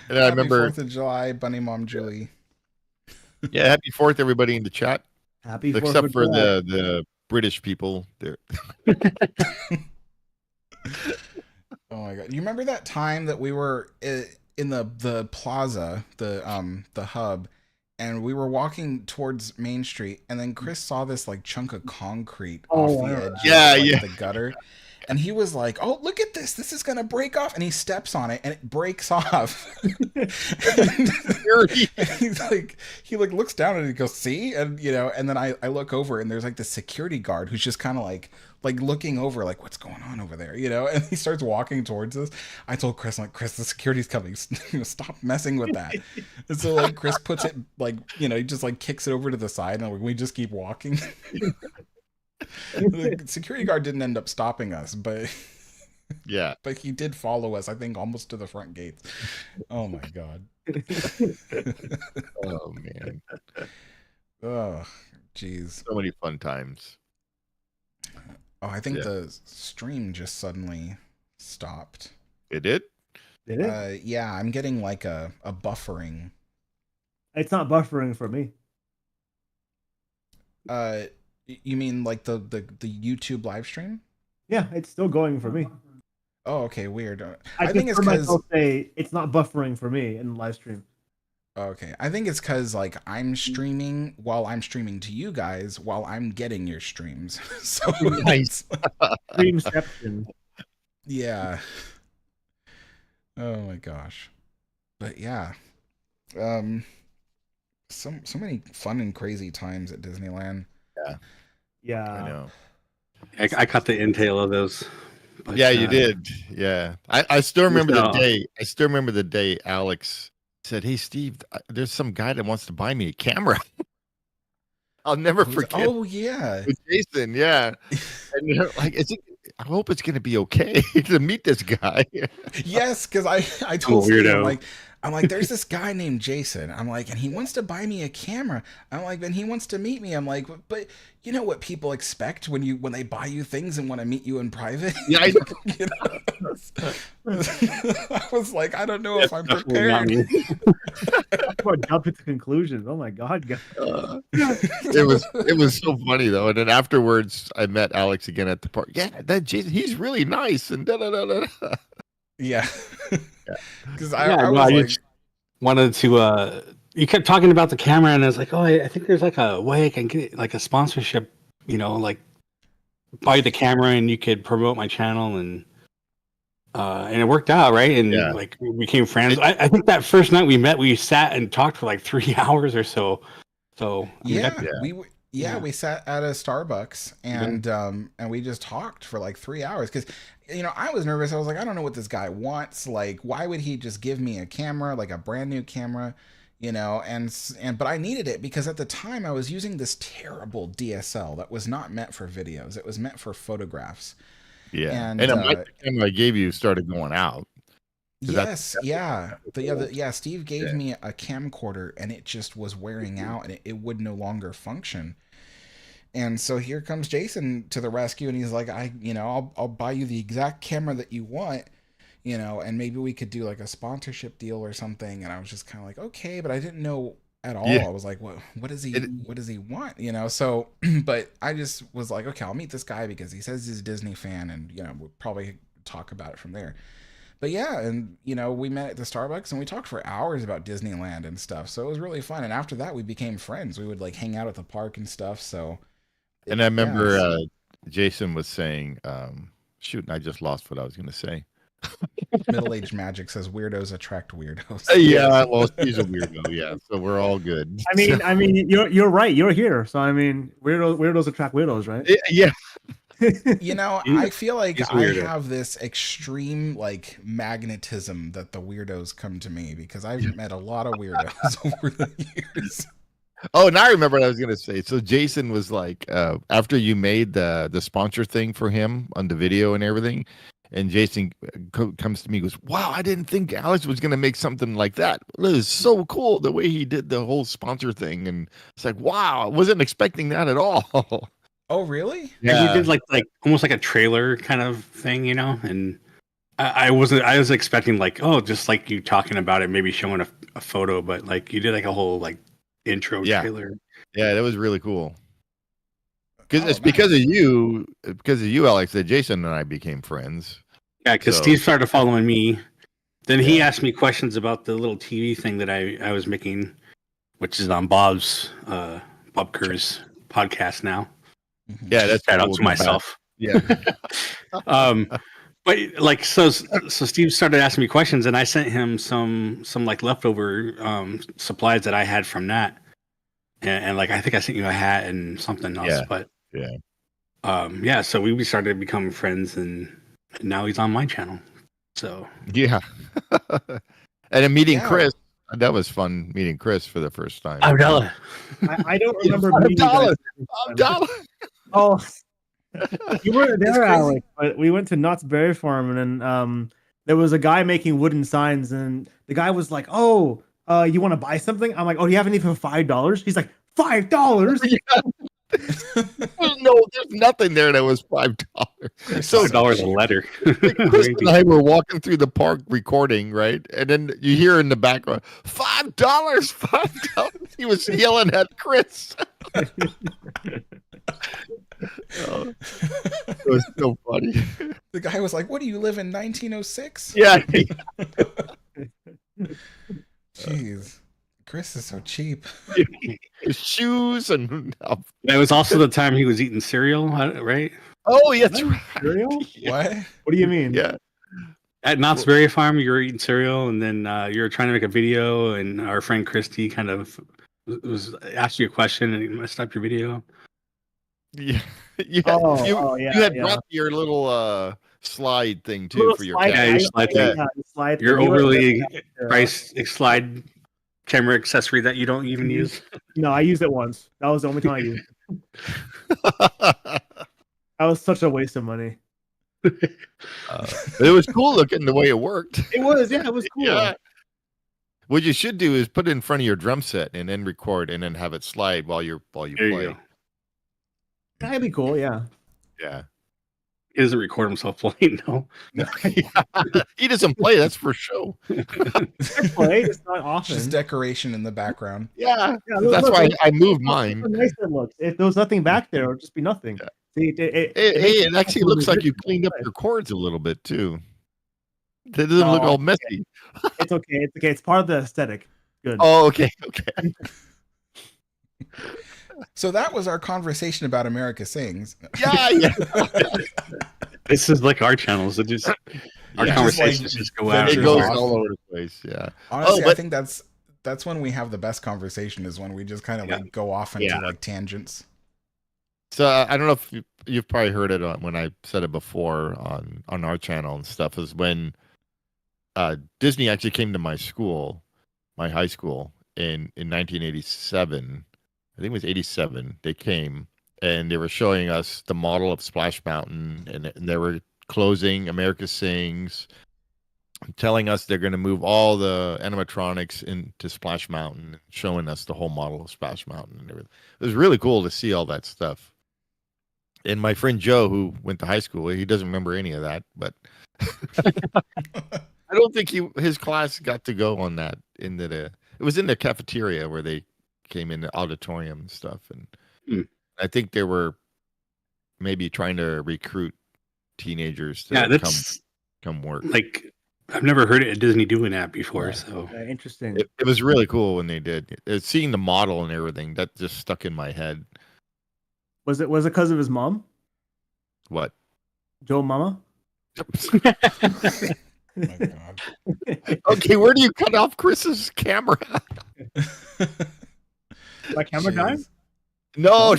I Happy remember, 4th of July, Bunny Mom Julie. yeah, happy 4th, everybody in the chat, Happy except 4th for of July. the British people. There, Oh my god! You remember that time that we were in the plaza, the hub, and we were walking towards Main Street, and then Chris saw this like chunk of concrete off the edge of the gutter, and he was like, "Oh, look at this! This is gonna break off!" And he steps on it, and it breaks off. And he's like, he looks down and he goes, "See?" And and then I look over, and there's like the security guard who's just kind of like looking over, like, what's going on over there, and he starts walking towards us. I told Chris, like, Chris, the security's coming. Stop messing with that. And so like Chris puts it like, he just like kicks it over to the side, and we just keep walking. The security guard didn't end up stopping us, but yeah, but he did follow us, I think, almost to the front gates. Oh my god. oh man, Oh jeez. so many fun times. Oh, I think the stream just suddenly stopped. It did? Did it? Yeah, I'm getting like a buffering. It's not buffering for me. You mean like the YouTube live stream? Yeah, it's still going for me. Oh, okay, weard. I think it's heard because myself say it's not buffering for me in the live stream. Okay, I think it's because like I'm streaming while I'm streaming to you guys while I'm getting your streams. So Nice. Streamception. yeah. Oh my gosh. But yeah, um, so many fun and crazy times at Disneyland. Yeah, I Yeah. know. I caught the entail of those. But, Yeah, you did. Yeah, I still remember the So- day. I still remember the day Alex said, "Hey, Steve, there's some guy that wants to buy me a camera." I'll never forget. Oh yeah. With Jason, yeah, and you're like, I hope it's gonna be okay to meet this guy. Yes, because I told Steve, weirdo. I'm like, there's this guy named Jason. I'm like, and he wants to buy me a camera. I'm like, and he wants to meet me. I'm like, but you know what people expect when they buy you things and want to meet you in private? Yeah, I know. You know? I was like, I don't know if I'm Definitely not prepared. me. What jump into conclusions? Oh my god, guys. It was so funny though. And then afterwards, I met Alex again at the park. Yeah, that Jason, he's really nice. And da da da da. Yeah, because Yeah, I no, was I like, just wanted to. You kept talking about the camera, and I was like, oh, I think there's like a way I can get like a sponsorship. You know, like buy the camera, and you could promote my channel, and it worked out, right? And Yeah. like we became friends. I think that first night we met, we sat and talked for like 3 hours or so. So I mean, yeah, we sat at a Starbucks and we just talked for like 3 hours because I was nervous. I was like, I don't know what this guy wants. Like, why would he just give me a camera, like a brand new camera, but I needed it because at the time I was using this terrible DSL that was not meant for videos. It was meant for photographs. Yeah, And, and the camera I gave you started going out. Yes, yeah. Steve gave me a camcorder and it just was wearing out and it would no longer function. And so here comes Jason to the rescue and he's like, I'll buy you the exact camera that you want, and maybe we could do like a sponsorship deal or something. And I was just kind of like, okay, but I didn't know at all. Yeah. I was like, what does he want? So, but I just was like, okay, I'll meet this guy because he says he's a Disney fan and, we'll probably talk about it from there. But yeah, and we met at the Starbucks and we talked for hours about Disneyland and stuff. So it was really fun. And after that, we became friends. We would like hang out at the park and stuff. So, And I remember Jason was saying, shoot, and I just lost what I was going to say. Middle-aged magic says weirdos attract weirdos. Yeah, well, he's a weirdo. Yeah, so we're all good. I mean, you're right. You're here, so I mean, weirdos attract weirdos, right? Yeah. I feel like he's a I weirdo. have this extreme like magnetism that the weirdos come to me because I've met a lot of weirdos over the years. Oh, and I remember what I was going to say. So Jason was like, after you made the sponsor thing for him on the video and everything, and Jason comes to me and goes, wow, I didn't think Alex was going to make something like that. It was so cool the way he did the whole sponsor thing. And it's like, wow, I wasn't expecting that at all. Oh, really? Yeah, he did like almost like a trailer kind of thing, and I was expecting like, oh, just like you talking about it, maybe showing a photo, but like you did like a whole like intro trailer. Yeah, that was really cool. Because Oh, it's nice. because of you, Alex, that Jason and I became friends. Yeah, because So- Steve started following me. Then he asked me questions about the little TV thing that I was making, which is on Bob Kerr's podcast now. Yeah, that's Shout out cool. to myself. Yeah. But like so Steve started asking me questions and I sent him some like leftover supplies that I had from that. And like I think I sent you a hat and something else. Yeah. But Yeah. so we started becoming friends and now he's on my channel. So Yeah. And then meeting Yeah. Chris, that was fun meeting Chris for the first time. Abdallah. I don't remember meeting you guys. Abdallah. Oh, you weren't It's there, crazy. Alex. But we went to Knott's Berry Farm, and then there was a guy making wooden signs, and the guy was like, "Oh, you want to buy something?" I'm like, "Oh, do you have anything for $5?" He's like, $5? No, there's nothing there that was $5. So $5 a letter. Chris and I were walking through the park recording, right? And then you hear in the background, $5, $5. He was yelling at Chris. Oh, it was so funny. The guy was like, what do you live in 1906? Yeah. Jeez. Chris is so cheap. His shoes and That was also the time he was eating cereal, right? oh, yeah, that's right. Cereal? What? What do you mean? Yeah. At Knott's Berry Farm, you were eating cereal, and then you were trying to make a video, and our friend Christy kind of was asked you a question, and he messed up your video. Yeah. You yeah, had yeah. brought your little slide thing too Little for your slide, camera. Yeah, your slide thing. the slide Your thing. You were- overly priced slide camera accessory that you don't even use. No, I used it once. That was the only time I used it. That was such a waste of money. But it was cool looking the way it worked. It was, yeah, it was cool. Yeah. What you should do is put it in front of your drum set and then record and then have it slide while you There you play. go. That'd be cool, yeah. Yeah. He doesn't record himself playing, no. He doesn't play, that's for show. I play, it's not often. Just decoration in the background. Yeah. Yeah, look, That's look, why look, I moved look mine. how nice it looks. If there was nothing back there, it would just be nothing. Yeah. See, It actually looks like you cleaned up your chords a little bit too. It doesn't look all messy. It's okay. It's okay. It's part of the aesthetic. Good. Oh, okay. Okay. So that was our conversation about America Sings. Yeah. This is like our channels. It just our Yeah. conversations just go out. It ventures goes off. all over the place. Yeah. Honestly, but I think that's when we have the best conversation, is when we just kind of like go off into like tangents. So I don't know if you've probably heard it when I said it before on our channel and stuff, is when Disney actually came to my school, my high school in 1987. I think it was 87. They came and they were showing us the model of Splash Mountain, and they were closing America Sings, telling us they're going to move all the animatronics into Splash Mountain, showing us the whole model of Splash Mountain and everything. It was really cool to see all that stuff. And my friend Joe, who went to high school, he doesn't remember any of that, but I don't think his class got to go on that. It was in the cafeteria where they came in the auditorium and stuff, and I think they were maybe trying to recruit teenagers to come work. Like, I've never heard of Disney doing that before. So interesting. It was really cool when they did. Seeing the model and everything, that just stuck in my head. Was it because of his mom? What? Joe Mama? Oh my God. Okay, where do you cut off Chris's camera? My camera died? No.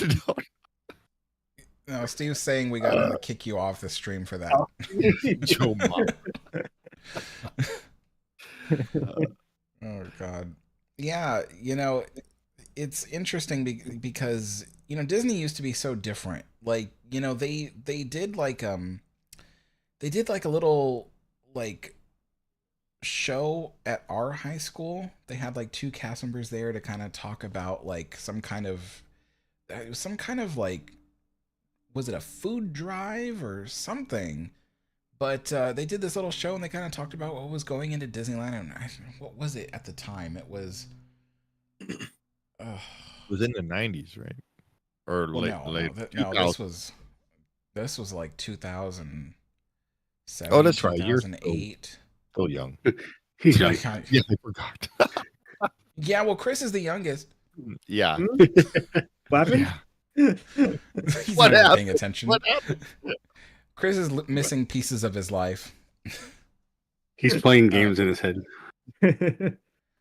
No, Steve's saying we gotta kick you off the stream for that. Joe Mama. Oh God. Yeah, it's interesting because Disney used to be so different. Like, they did like a little like show at our high school. They had like two cast members there to kind of talk about like some kind of like, was it a food drive or something? But they did this little show and they kind of talked about what was going into Disneyland, and what was it at the time? It was It was in the 90s, right? Or late. No, this was like 2007. Oh, that's right. You're 2008. So young. He's young. Yeah, I forgot. Yeah, well, Chris is the youngest. Yeah. What happened? He's What not even happened? paying attention. What happened? Chris is missing pieces of his life. He's playing games in his head.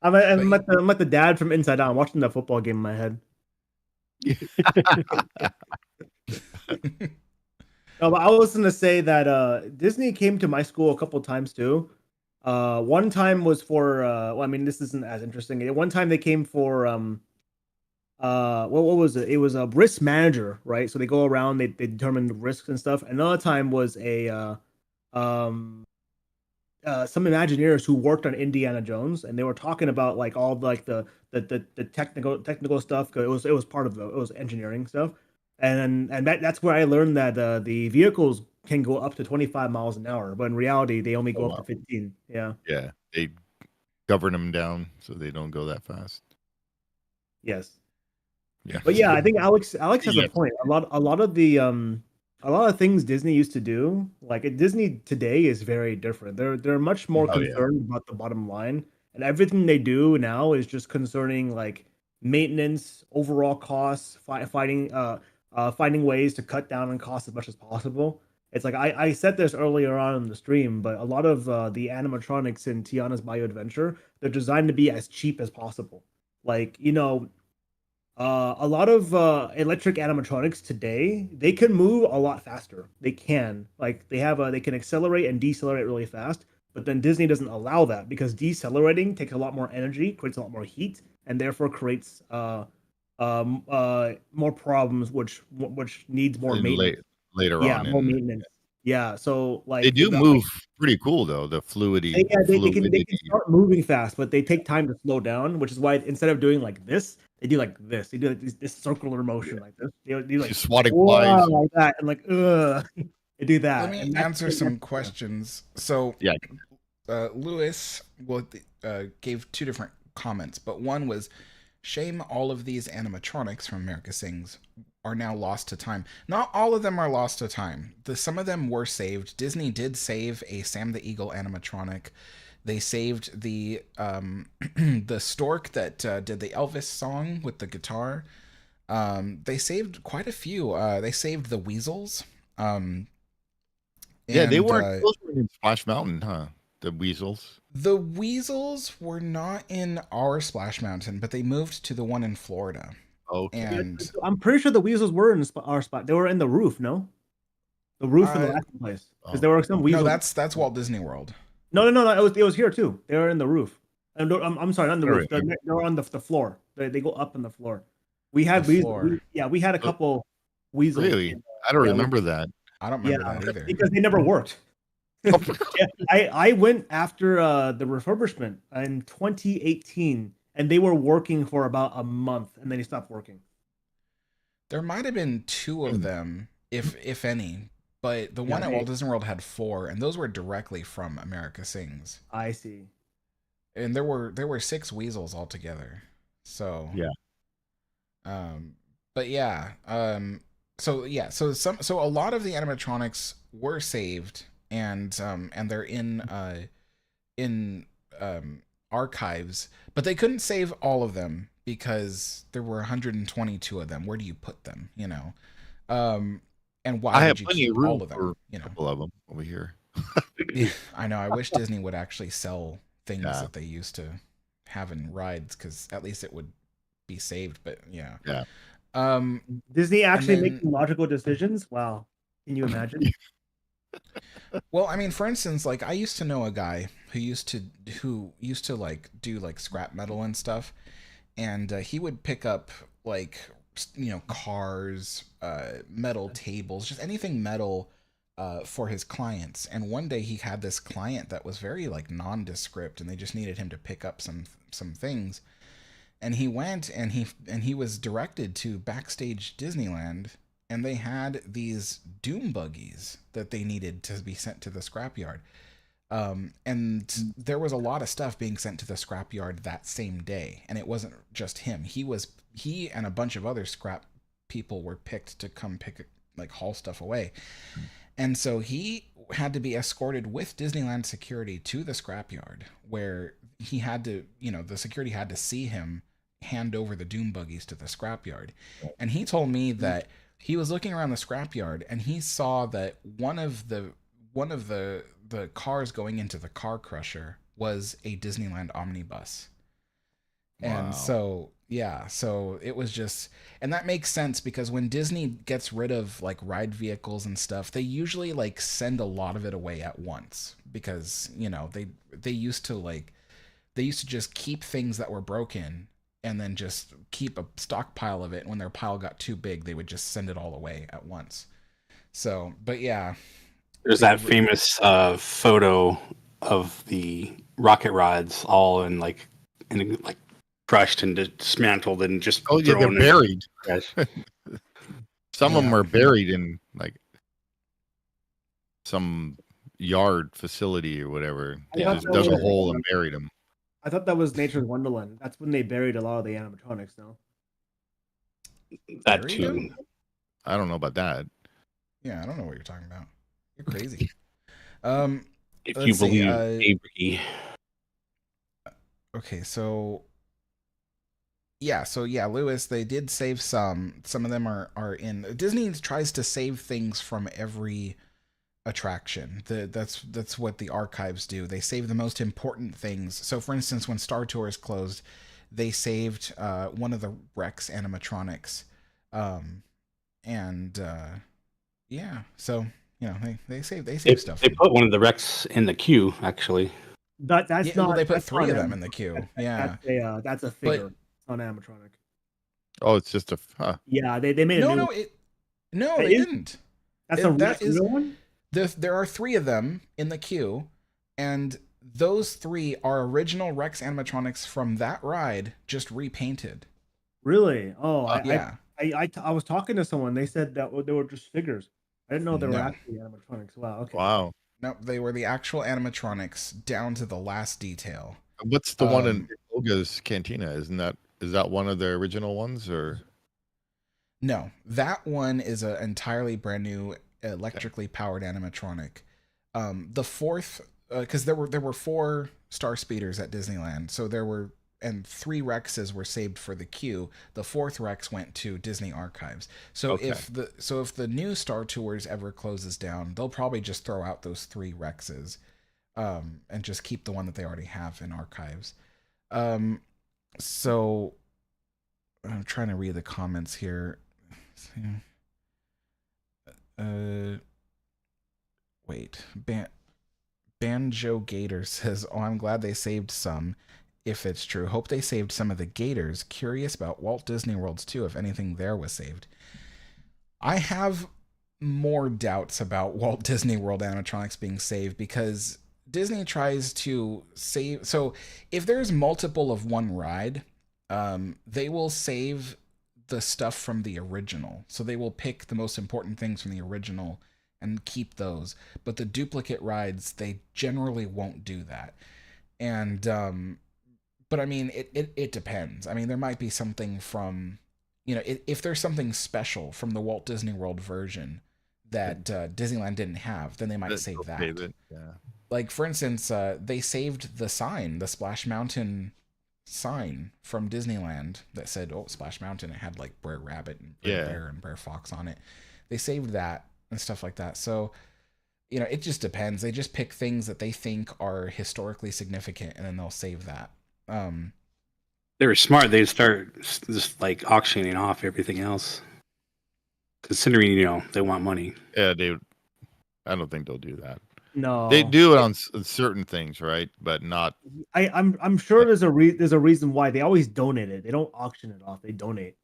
I'm like the dad from Inside Out. I'm watching the football game in my head. No, but I was gonna say that Disney came to my school a couple times too. One time was for well, I mean, this isn't as interesting. One time they came for what was it? It was a risk manager, right? So they go around, they determine the risks and stuff. Another time was some Imagineers who worked on Indiana Jones, and they were talking about like all like the technical stuff. It was part of it was engineering stuff, and that's where I learned that the vehicles can go up to 25 miles an hour, but in reality they only go up to 15. Yeah. Yeah, they govern them down so they don't go that fast. Yes. Yeah. But yeah, I think Alex has a point. A lot of things Disney used to do, like Disney today, is very different. They're much more concerned about the bottom line, and everything they do now is just concerning like maintenance, overall costs, finding ways to cut down on costs as much as possible. It's like I said this earlier on in the stream, but a lot of the animatronics in Tiana's Bio Adventure, they're designed to be as cheap as possible. Like, a lot of electric animatronics today, they can move a lot faster. They can. Like they can accelerate and decelerate really fast, but then Disney doesn't allow that because decelerating takes a lot more energy, creates a lot more heat, and therefore creates more problems which needs more maintenance. Later Yeah, on, more and maintenance. Yeah, so they like do move pretty cool though. The fluidity. they can start moving fast, but they take time to slow down, which is why instead of doing like this, they do like this. They do like this circular motion like this. They do like Swatting wow, flies. like that, and like they do that. Let me And answer some questions. So, Yeah. Lewis gave two different comments, but one was, shame all of these animatronics from America Sings are now lost to time. Not all of them are lost to time. Some of them were saved. Disney did save a Sam the Eagle animatronic. They saved the the stork that did the Elvis song with the guitar. They saved quite a few. They saved the weasels. Yeah, they And weren't. Those were in Splash Mountain, huh? The weasels. the weasels were not in our Splash Mountain, but they moved to the one in Florida. Okay. And I'm pretty sure the weasels were in our spot. They were in the roof, no? The roof in the last place because there were some weasels. No, that's Walt Disney World. No. It was here too. They were in the roof. I'm sorry, not in the roof. They're on the floor. They go up on the floor. We had weasels. We had a couple weasels. Really? I don't remember that. I don't remember that either. Because they never worked. I went after the refurbishment in 2018, and they were working for about a month, and then they stopped working. There might have been two of them, if any, but the one at Walt Disney World had four, and those were directly from America Sings. I see. And there were 6 weasels altogether. So yeah. But yeah. So a lot of the animatronics were saved, and they're in archives, but they couldn't save all of them because there were 122 of them. Where do you put them? And why would you keep all of them? A couple of them over here. Yeah, I know. I wish Disney would actually sell things that they used to have in rides, because at least it would be saved. But yeah. Disney actually making logical decisions. Wow, can you imagine? Well, I mean, for instance, like I used to know a guy who used to like do like scrap metal and stuff, and he would pick up like cars, metal tables, just anything metal for his clients. And one day he had this client that was very like nondescript, and they just needed him to pick up some things. And he went and he was directed to backstage Disneyland, and they had these doom buggies that they needed to be sent to the scrapyard. And there was a lot of stuff being sent to the scrapyard that same day, and it wasn't just him. He and a bunch of other scrap people were picked to come haul stuff away. And so he had to be escorted with Disneyland security to the scrapyard, where he had to, the security had to see him hand over the doom buggies to the scrapyard. And he told me that he was looking around the scrapyard, and he saw that one of the cars going into the car crusher was a Disneyland omnibus. Wow. And so it was just, and that makes sense, because when Disney gets rid of like ride vehicles and stuff, they usually like send a lot of it away at once, because they used to just keep things that were broken and then just keep a stockpile of it. And when their pile got too big, they would just send it all away at once. So, but yeah. There's that famous photo of the rocket rods all in crushed and dismantled and just they're buried. Some of them are buried in like some yard facility or whatever. They just dug a hole and buried them. I thought that was Nature's Wonderland. That's when they buried a lot of the animatronics. No, that too. I don't know about that. Yeah, I don't know what you're talking about. You're crazy. If you believe Avery. Okay, so Lewis, they did save some. Some of them are in Disney tries to save things from every attraction. That's what the archives do. They save the most important things. So, for instance, when Star Tours closed, they saved one of the Rex animatronics, um, and yeah. So they save stuff. They put one of the wrecks in the queue, actually. That's Yeah, well, not. they put That's not three of an them in the queue. Yeah, that's a but figure. It's not animatronic. Oh, it's just a. Huh. Yeah, they made a no, new. no, they didn't. That's That a is real one. there are three of them in the queue, and those three are original Rex animatronics from that ride, just repainted. Really? Oh, Yeah. I was talking to someone. They said that they were just figures. I didn't know they were No. actually animatronics. Wow. Okay. Wow. No, they were the actual animatronics down to the last detail. What's the one in Olga's Cantina? Is that one of the original ones or? No, that one is an entirely brand new electrically powered animatronic. The fourth, because there were four Star Speeders at Disneyland, so there were and three Rexes were saved for the queue. The fourth Rex went to Disney Archives. So Okay. if the new Star Tours ever closes down, they'll probably just throw out those three Rexes, and just keep the one that they already have in Archives. So I'm trying to read the comments here. Wait. Banjo Gator says, "Oh, I'm glad they saved some. If it's true, hope they saved some of the gators. Curious about Walt Disney Worlds too, if anything there was saved." I have more doubts about Walt Disney World animatronics being saved because Disney tries to save. So if there's multiple of one ride, they will save the stuff from the original. So they will pick the most important things from the original and keep those. But the duplicate rides, they generally won't do that. And but I mean, it depends. I mean, there might be something from, if there's something special from the Walt Disney World version that Disneyland didn't have, then they might save that. Yeah. Like, for instance, they saved the sign, the Splash Mountain sign from Disneyland that said, "Oh, Splash Mountain." It had like Brer Rabbit and Brer Bear and Brer Fox on it. They saved that and stuff like that. So, it just depends. They just pick things that they think are historically significant, and then they'll save that. They were smart. They'd start just like auctioning off everything else, considering they want money. Yeah, I don't think they'll do that. No, they do it on certain things, right? But not. I'm sure there's a reason why they always donate it. They don't auction it off. They donate.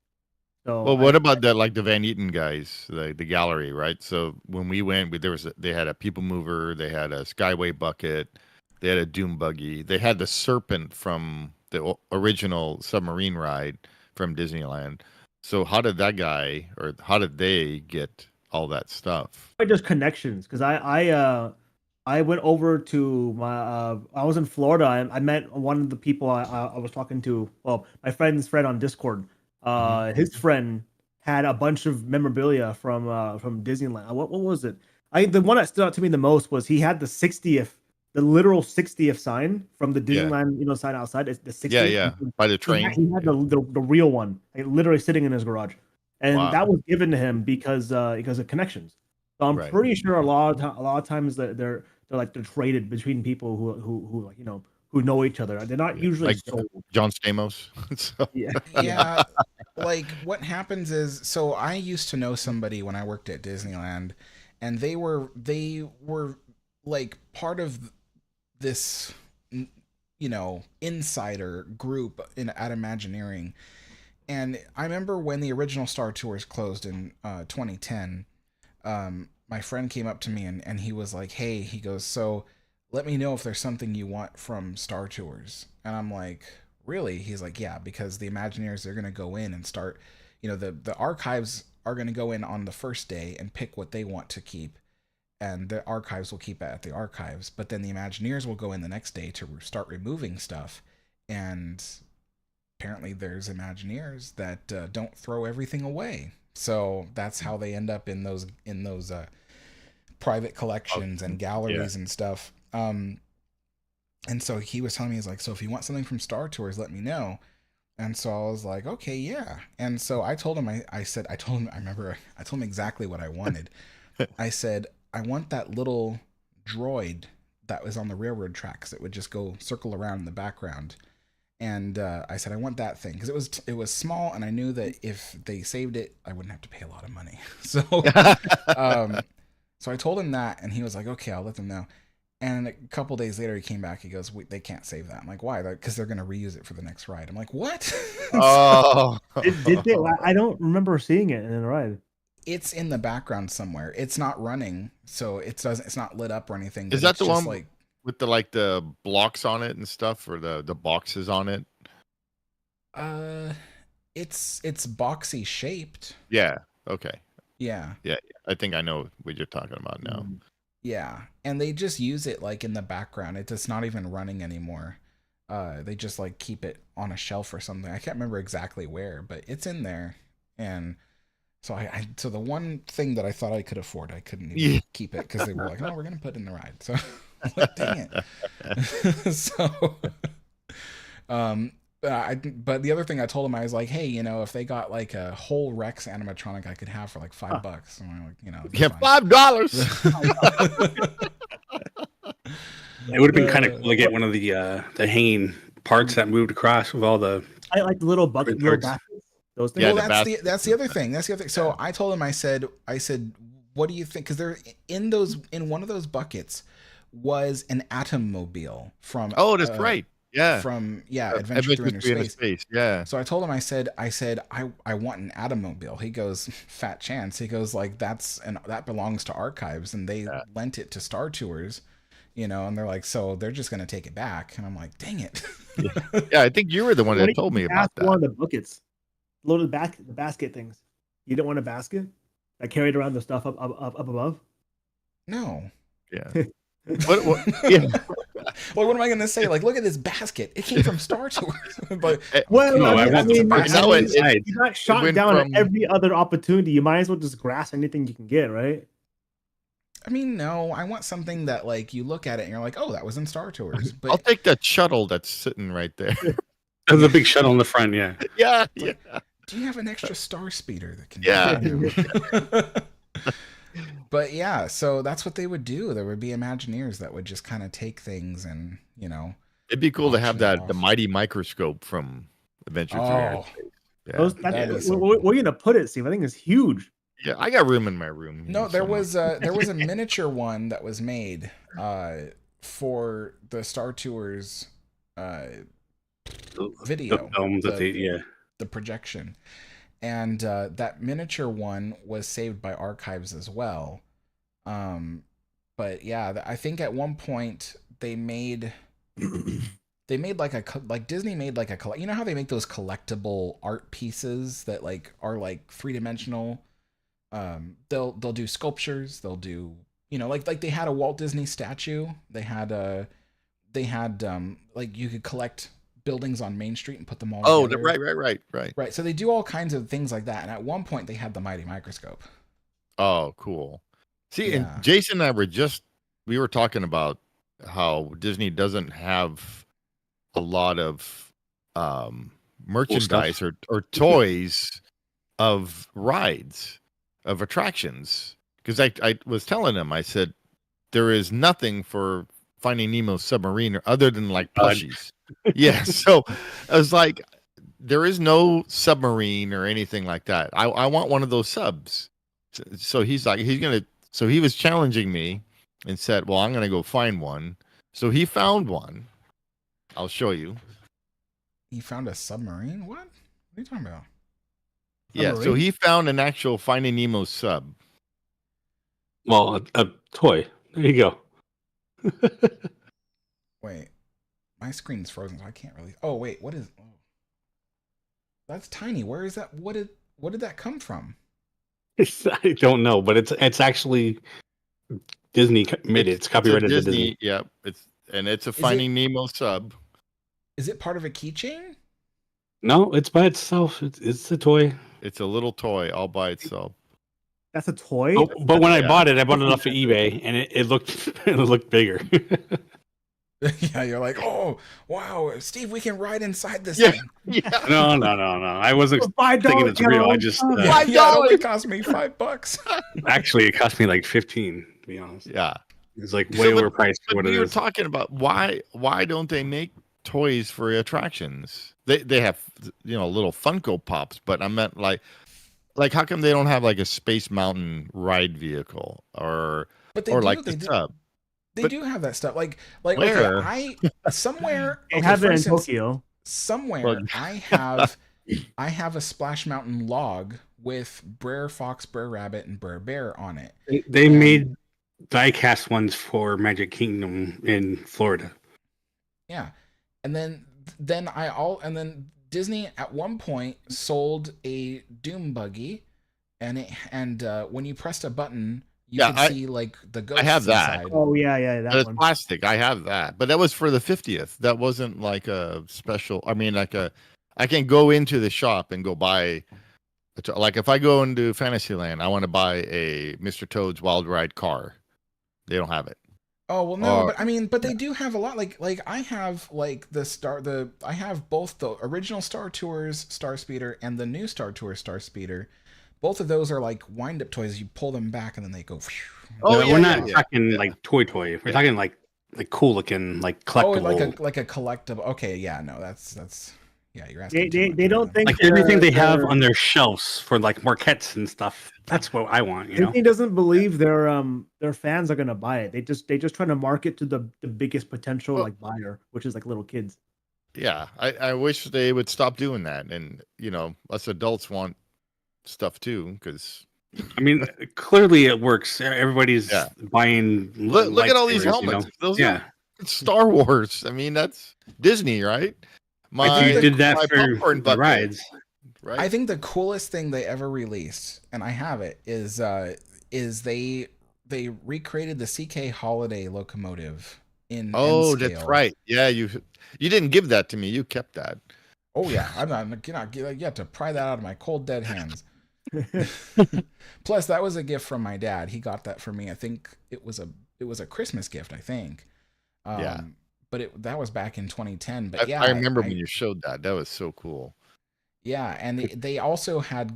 So Well, what about that? Like the Van Eaton guys, the gallery, right? So when we went, they had a people mover, they had a Skyway bucket, they had a Doom buggy, they had the Serpent from the original submarine ride from Disneyland. So how did how did they get all that stuff? Just connections, because I went over to I was in Florida. I met one of the people I was talking to. Well, my friend's friend on Discord. His friend had a bunch of memorabilia from Disneyland. What was it? The one that stood out to me the most was he had the literal 60th sign from the Disneyland, sign outside. It's the 60th. Yeah, by the train. He had the real one, like, literally sitting in his garage, and that was given to him because of connections. So I'm pretty sure a lot of times that they're traded between people who know each other. They're not usually like sold. John Stamos. So. Yeah. Like what happens is, so I used to know somebody when I worked at Disneyland, and they were like part of this insider group at Imagineering. And I remember when the original Star Tours closed in 2010, my friend came up to me and he was like, "Hey," he goes, "So let me know if there's something you want from Star Tours." And I'm like, "Really?" He's like, "Yeah, because the Imagineers, they're going to go in and start, the archives are going to go in on the first day and pick what they want to keep. And the archives will keep it at the archives. But then the Imagineers will go in the next day to start removing stuff. And apparently there's Imagineers that don't throw everything away. So that's how they end up in those private collections and galleries and stuff. And so he was telling me, he's like, so if you want something from Star Tours, let me know. And so I was like, okay, yeah. And so I told him, I told him, I remember I told him exactly what I wanted. I said, I want that little droid that was on the railroad tracks that would just go circle around in the background. And I said, I want that thing because it was small, and I knew that if they saved it, I wouldn't have to pay a lot of money. So, um, so I told him that, and he was like, okay, I'll let them know. And a couple days later, he came back. He goes, they can't save that. I'm like, why? Because they're going to reuse it for the next ride. I'm like, what? Oh, Did they? I don't remember seeing it in the ride. It's in the background somewhere. It's not running, so it's not lit up or anything. Is But that it's the just one like with the blocks on it and stuff, or the boxes on it? uh, it's boxy shaped. Yeah. Okay. Yeah. Yeah. I think I know what you're talking about now. Yeah, and they just use it like in the background. It's not even running anymore. They just like keep it on a shelf or something. I can't remember exactly where, but it's in there. And so so the one thing that I thought I could afford, I couldn't even keep it because they were like, "No, we're gonna put it in the ride." So I'm like, dang it. So, but the other thing I told him, I was like, hey, if they got like a whole Rex animatronic I could have for like $5, and I'm like, Yeah, fine. $5. It would have been kind of cool to get one of the Hane parts that moved across with all the. I like the little bucket, little baskets. Those things. Well, that's the other thing. That's the other thing. So I told him, I said, what do you think? Because they're in one of those buckets was an Atommobile from. Oh, that's right. Yeah. From Adventure Through Inner Space. Yeah. So I told him, I said I want an Atommobile. He goes, fat chance. He goes, like, that belongs to Archives, and they lent it to Star Tours. And they're like, so they're just gonna take it back, and I'm like, dang it. Yeah, I think you were the one that told me about that. One of the buckets, loaded back the basket things. You don't want a basket that carried around the stuff up above. No. Yeah. What? Yeah. Well, what am I gonna say? Like, look at this basket. It came from Star Tours. But I mean, you you got shot down at every other opportunity. You might as well just grasp anything you can get, right? I mean, no, I want something that, like, you look at it and you're like, oh, that was in Star Tours. But I'll take that shuttle that's sitting right there. The big shuttle in the front, yeah. Yeah. Like, do you have an extra star speeder that can? Yeah. But yeah, so that's what they would do. There would be Imagineers that would just kind of take things and It'd be cool to have the mighty microscope from Adventure Through Inner Space. Yeah. Where are you gonna put it, Steve? I think it's huge. Yeah, I got room in my room. No, there was a miniature one that was made for the Star Tours video, the projection, and that miniature one was saved by Archives as well. But yeah, I think at one point they made like Disney made like a you know how they make those collectible art pieces that like are like 3-dimensional. They'll do sculptures. They'll do like they had a Walt Disney statue. They had like you could collect buildings on Main Street and put them all together. Right. So they do all kinds of things like that. And at one point they had the mighty microscope. Oh, cool. See, and Jason and I we were talking about how Disney doesn't have a lot of merchandise or toys of rides, of attractions. Because I was telling him, I said, there is nothing for Finding Nemo's submarine other than like plushies. Yeah. So I was like, there is no submarine or anything like that. I want one of those subs. So he's like, so he was challenging me and said, well, I'm going to go find one. So he found one. I'll show you. He found a submarine? What are you talking about? Yeah, so he found an actual Finding Nemo sub. Well, a toy. There you go. Wait, my screen's frozen, so I can't really. Oh wait, what is? Oh. That's tiny. Where is that? What did that come from? I don't know, but it's actually Disney made it. It's copyrighted to Disney. Yeah, it's a Finding Nemo sub. Is it part of a keychain? No, it's by itself. It's a toy. It's a little toy all by itself. That's a toy. Oh, but when I bought it off of eBay, and it looked bigger. Yeah, you're like, oh wow, Steve, we can ride inside this Yeah, thing. yeah. No, no, no, no. I wasn't For $5, thinking it's real. I General. just Yeah, $5. yeah, it only cost me $5. actually it cost me like 15, to be honest. Yeah. It's like So, way overpriced for but what we it were is. talking about why don't they make toys for attractions? They have little Funko Pops, but I meant like how come they don't have like a Space Mountain ride vehicle But or like they the do, sub? they But do have that stuff. Like okay, where? I somewhere They okay, have for it in instance, Tokyo. somewhere Well, I have a Splash Mountain log with Brer Fox, Brer Rabbit, and Brer Bear on it. They And made die-cast ones for Magic Kingdom in Florida. yeah, and then Disney at one point sold a Doom buggy, and when you pressed a button, you Yeah, could see like the ghosts I have that. inside. Oh yeah, But that it's one. plastic. I have that, but that was for the 50th. That wasn't like a special. I mean, I can go into the shop and go buy. Like if I go into Fantasyland, I want to buy a Mr. Toad's Wild Ride car. They don't have it. Oh well, no, Or but I mean, but they do have a lot. Like I have like I have both the original Star Tours Star Speeder and the new Star Tours Star Speeder. Both of those are like wind up toys. You pull them back and then they go. Oh, No, yeah, we're not yeah. talking like toy. We're talking like cool looking, like collectible. Oh, like a collectible. Okay, yeah, no, that's yeah. You're asking. They don't think like everything they have they're- on their shelves for like marquettes and stuff. That's what I want, you know. Disney doesn't believe their fans are gonna buy it. They just try to market to the biggest potential like buyer, which is like little kids. Yeah, I wish they would stop doing that. And us adults want stuff too, because I mean, clearly it works. Everybody's buying. look at all these lightsabers, helmets. Those yeah. are Star Wars. I mean, that's Disney, right? I think you did that my for popcorn the bucket, rides. right? I think the coolest thing they ever released, and I have it, is they recreated the CK Holiday locomotive in Oh, N scale. that's right. Yeah, you didn't give that to me. You kept that. Oh yeah, I'm not. You have to pry that out of my cold dead hands. Plus, that was a gift from my dad. He got that for me. I think it was a Christmas gift. I think. Yeah. But that was back in 2010. But yeah, I remember when you showed that. That was so cool. Yeah, and they also had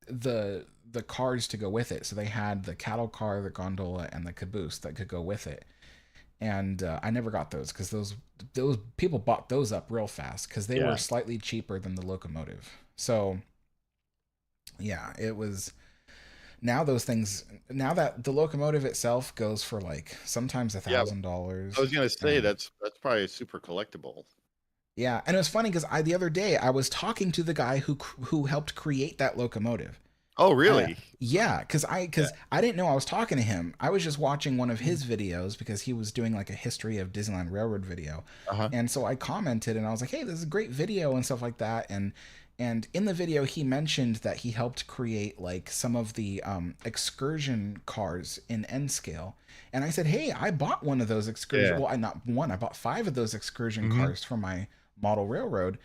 the cars to go with it. So they had the cattle car, the gondola, and the caboose that could go with it. And I never got those because those people bought those up real fast because they were slightly cheaper than the locomotive. So yeah, it was. Now those things. Now that the locomotive itself goes for like sometimes $1,000. I was gonna say that's probably a super collectible. Yeah, and it was funny because the other day I was talking to the guy who helped create that locomotive. Oh, really? Yeah, because I didn't know I was talking to him. I was just watching one of his videos because he was doing like a history of Disneyland Railroad video, and so I commented and I was like, "Hey, this is a great video" and stuff like that. And in the video, he mentioned that he helped create like some of the excursion cars in N scale. And I said, "Hey, I bought one of those excursion. Yeah. Well, not one. I bought 5 of those excursion cars for my model railroad."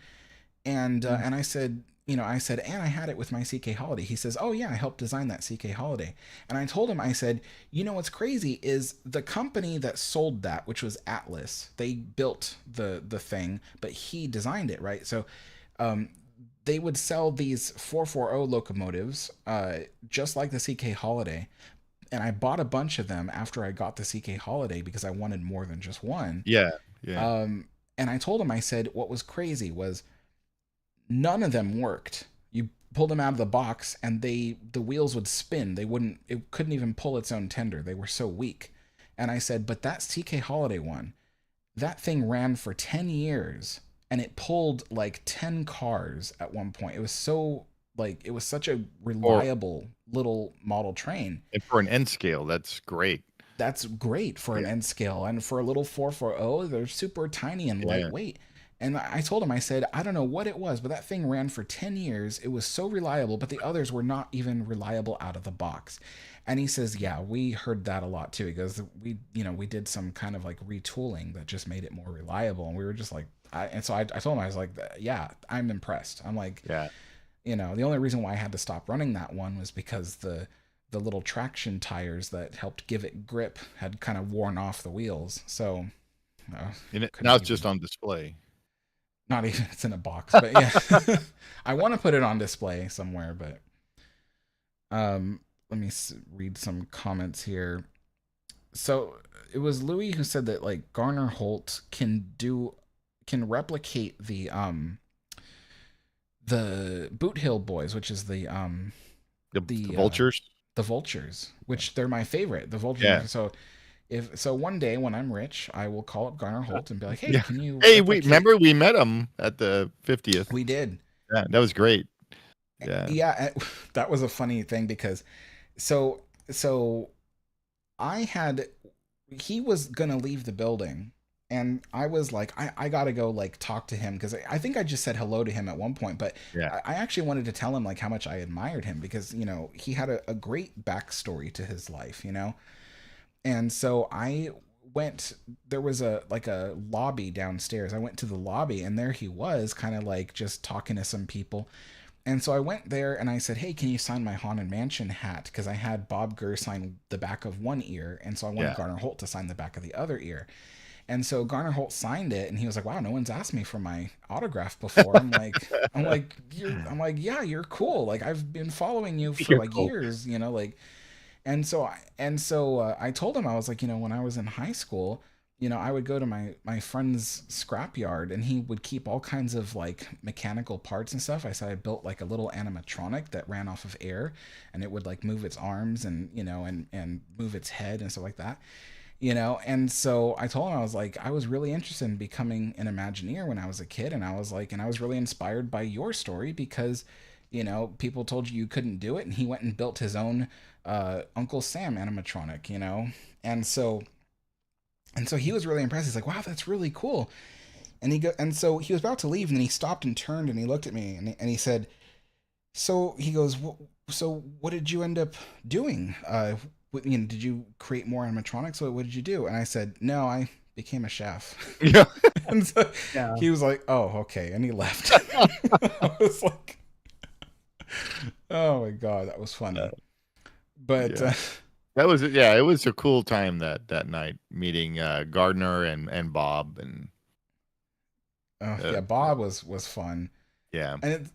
And and I said, and I had it with my CK Holiday. He says, "Oh yeah, I helped design that CK Holiday." And I told him, I said, what's crazy is the company that sold that, which was Atlas. They built the thing, but he designed it, right? So, they would sell these 440 locomotives, just like the CK Holiday. And I bought a bunch of them after I got the CK Holiday because I wanted more than just one. Yeah. And I told him, I said, what was crazy was none of them worked. You pulled them out of the box and the wheels would spin. It couldn't even pull its own tender. They were so weak. And I said, but that CK Holiday one, that thing ran for 10 years and it pulled like 10 cars at one point. It was so it was such a reliable little model train. And for an N scale, that's great. That's great for an N scale, and for a little 440, they're super tiny and lightweight. And I told him, I said, I don't know what it was, but that thing ran for 10 years. It was so reliable, but the others were not even reliable out of the box. And he says, yeah, we heard that a lot too. He goes, we did some kind of like retooling that just made it more reliable. And we were just like, so I told him, I was like, yeah, I'm impressed. I'm like, the only reason why I had to stop running that one was because the the little traction tires that helped give it grip had kind of worn off the wheels. So now it's just on display. Not even, it's in a box, but yeah. I want to put it on display somewhere, but let me read some comments here. So it was Louis who said that like Garner Holt can replicate the Boot Hill Boys, which is the Vultures. The Vultures, which they're my favorite. The Vultures. Yeah. So one day when I'm rich, I will call up Garner Holt and be like, "Hey, can you?" Hey, remember we met him at the 50th. We did. Yeah, that was great. Yeah, that was a funny thing because, so he was gonna leave the building, and I was like, I gotta go like talk to him because I think I just said hello to him at one point, but I actually wanted to tell him like how much I admired him because he had a great backstory to his life, and so I went. There was a lobby downstairs. I went to the lobby, and there he was, kind of like just talking to some people. And so I went there and I said, "Hey, can you sign my Haunted Mansion hat?" Because I had Bob Gurr sign the back of one ear, and so I wanted Garner Holt to sign the back of the other ear. And so Garner Holt signed it, and he was like, "Wow, no one's asked me for my autograph before." I'm like, "Yeah, you're cool. Like I've been following you for years, like." And so I told him, I was like, when I was in high school, I would go to my friend's scrapyard, and he would keep all kinds of like mechanical parts and stuff. I said I built like a little animatronic that ran off of air, and it would like move its arms and and move its head and stuff like that. And so I told him, I was like, I was really interested in becoming an Imagineer when I was a kid, and I was really inspired by your story because people told you couldn't do it, and he went and built his own Uncle Sam animatronic, and so he was really impressed. He's like, "Wow, that's really cool." And so he was about to leave, and then he stopped and turned, and he looked at me, and he said, "So," he goes, "So what did you end up doing? Did you create more animatronics? What did you do?" And I said, "No, I became a chef." Yeah. And so he was like, "Oh, okay," and he left. I was like, "Oh my god, that was funny." But that was it was a cool time that night meeting Gardner and Bob and Bob was fun. Yeah. And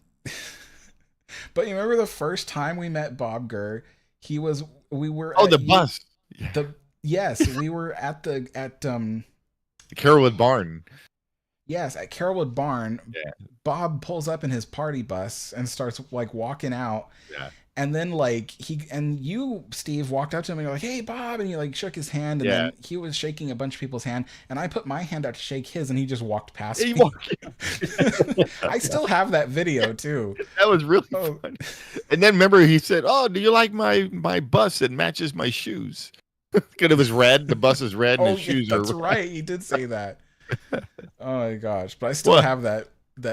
but you remember the first time we met Bob Gurr? We were the bus. We were at Carrollwood Barn. Yes, at Carrollwood Barn. Yeah. Bob pulls up in his party bus and starts like walking out. Yeah. And then like you, Steve, walked up to him and you're like, "Hey, Bob," and you like shook his hand, and then he was shaking a bunch of people's hand, and I put my hand out to shake his, and he just walked past me. I still have that video too. That was really fun. And then remember he said, "Oh, do you like my bus? It matches my shoes." Because it was red. The bus is red, and his shoes are red. That's right. He did say that. Oh my gosh! But I still have that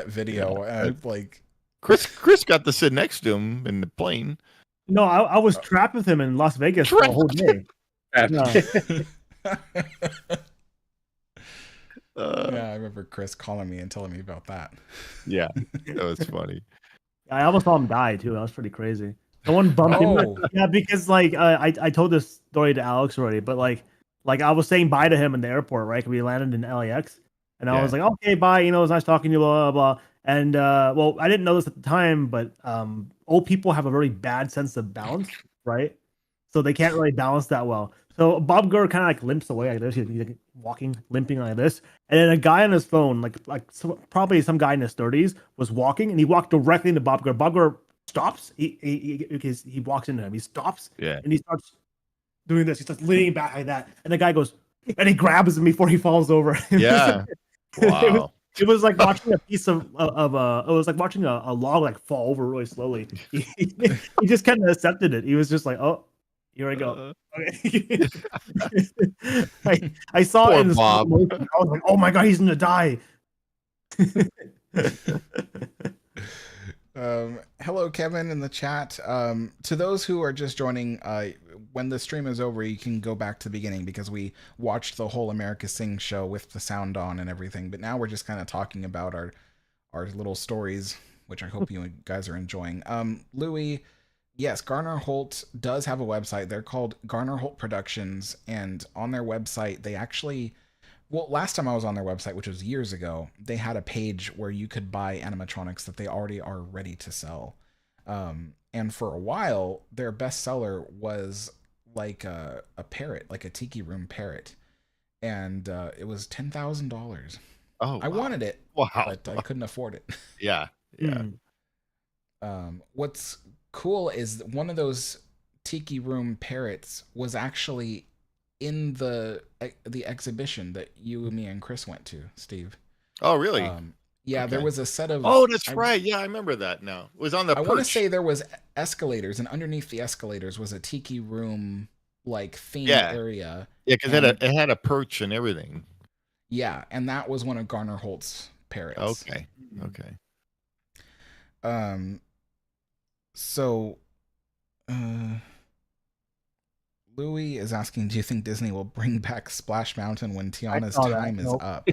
video. And like. Chris got to sit next to him in the plane. No, I was trapped with him in Las Vegas for a whole day. I remember Chris calling me and telling me about that. Yeah, that was funny. I almost saw him die too. That was pretty crazy. Someone bumped him. Yeah, because like I told this story to Alex already, but like I was saying bye to him in the airport, right? Because we landed in LAX, and I was like, "Okay, bye. It was nice talking to you." Blah blah blah. And well, I didn't know this at the time, but old people have a very bad sense of balance, right? So they can't really balance that well. So Bob Gurr kind of like limps away like this. He's like walking, limping like this. And then a guy on his phone, probably some guy in his 30s, was walking, and he walked directly into Bob Gurr. Bob Gurr stops. He walks into him. He stops. Yeah. And he starts doing this. He starts leaning back like that. And the guy goes, and he grabs him before he falls over. Yeah. Wow. It was like watching a piece of it was like watching a log like fall over really slowly. He just kind of accepted it. He was just like, "Oh, here I go." Okay. I saw Poor it in the Bob. slow motion. I was like, "Oh my god, he's gonna die." Hello, Kevin, in the chat. To those who are just joining, when the stream is over, you can go back to the beginning because we watched the whole America Sing show with the sound on and everything. But now we're just kind of talking about our little stories, which I hope you guys are enjoying. Louis, yes, Garner Holt does have a website. They're called Garner Holt Productions, and on their website, they actually, well, last time I was on their website, which was years ago, they had a page where you could buy animatronics that they already are ready to sell. And for a while, their bestseller was like a parrot, like a tiki room parrot, and it was $10,000. Oh, I wow. wanted it, Wow. but I couldn't afford it. Yeah. Yeah. What's cool is one of those tiki room parrots was actually in the exhibition that you, me, and Chris went to, Steve. Oh, really? Yeah, there Okay. was a set of. Oh, that's right. Yeah, I remember that now. It was on the I want to perch. say there was escalators, and underneath the escalators was a tiki room like themed Yeah. area. Yeah, because it had a perch and everything. Yeah, and that was one of Garner Holt's parrots. Okay. Okay. So, Louis is asking, do you think Disney will bring back Splash Mountain when Tiana's time is up?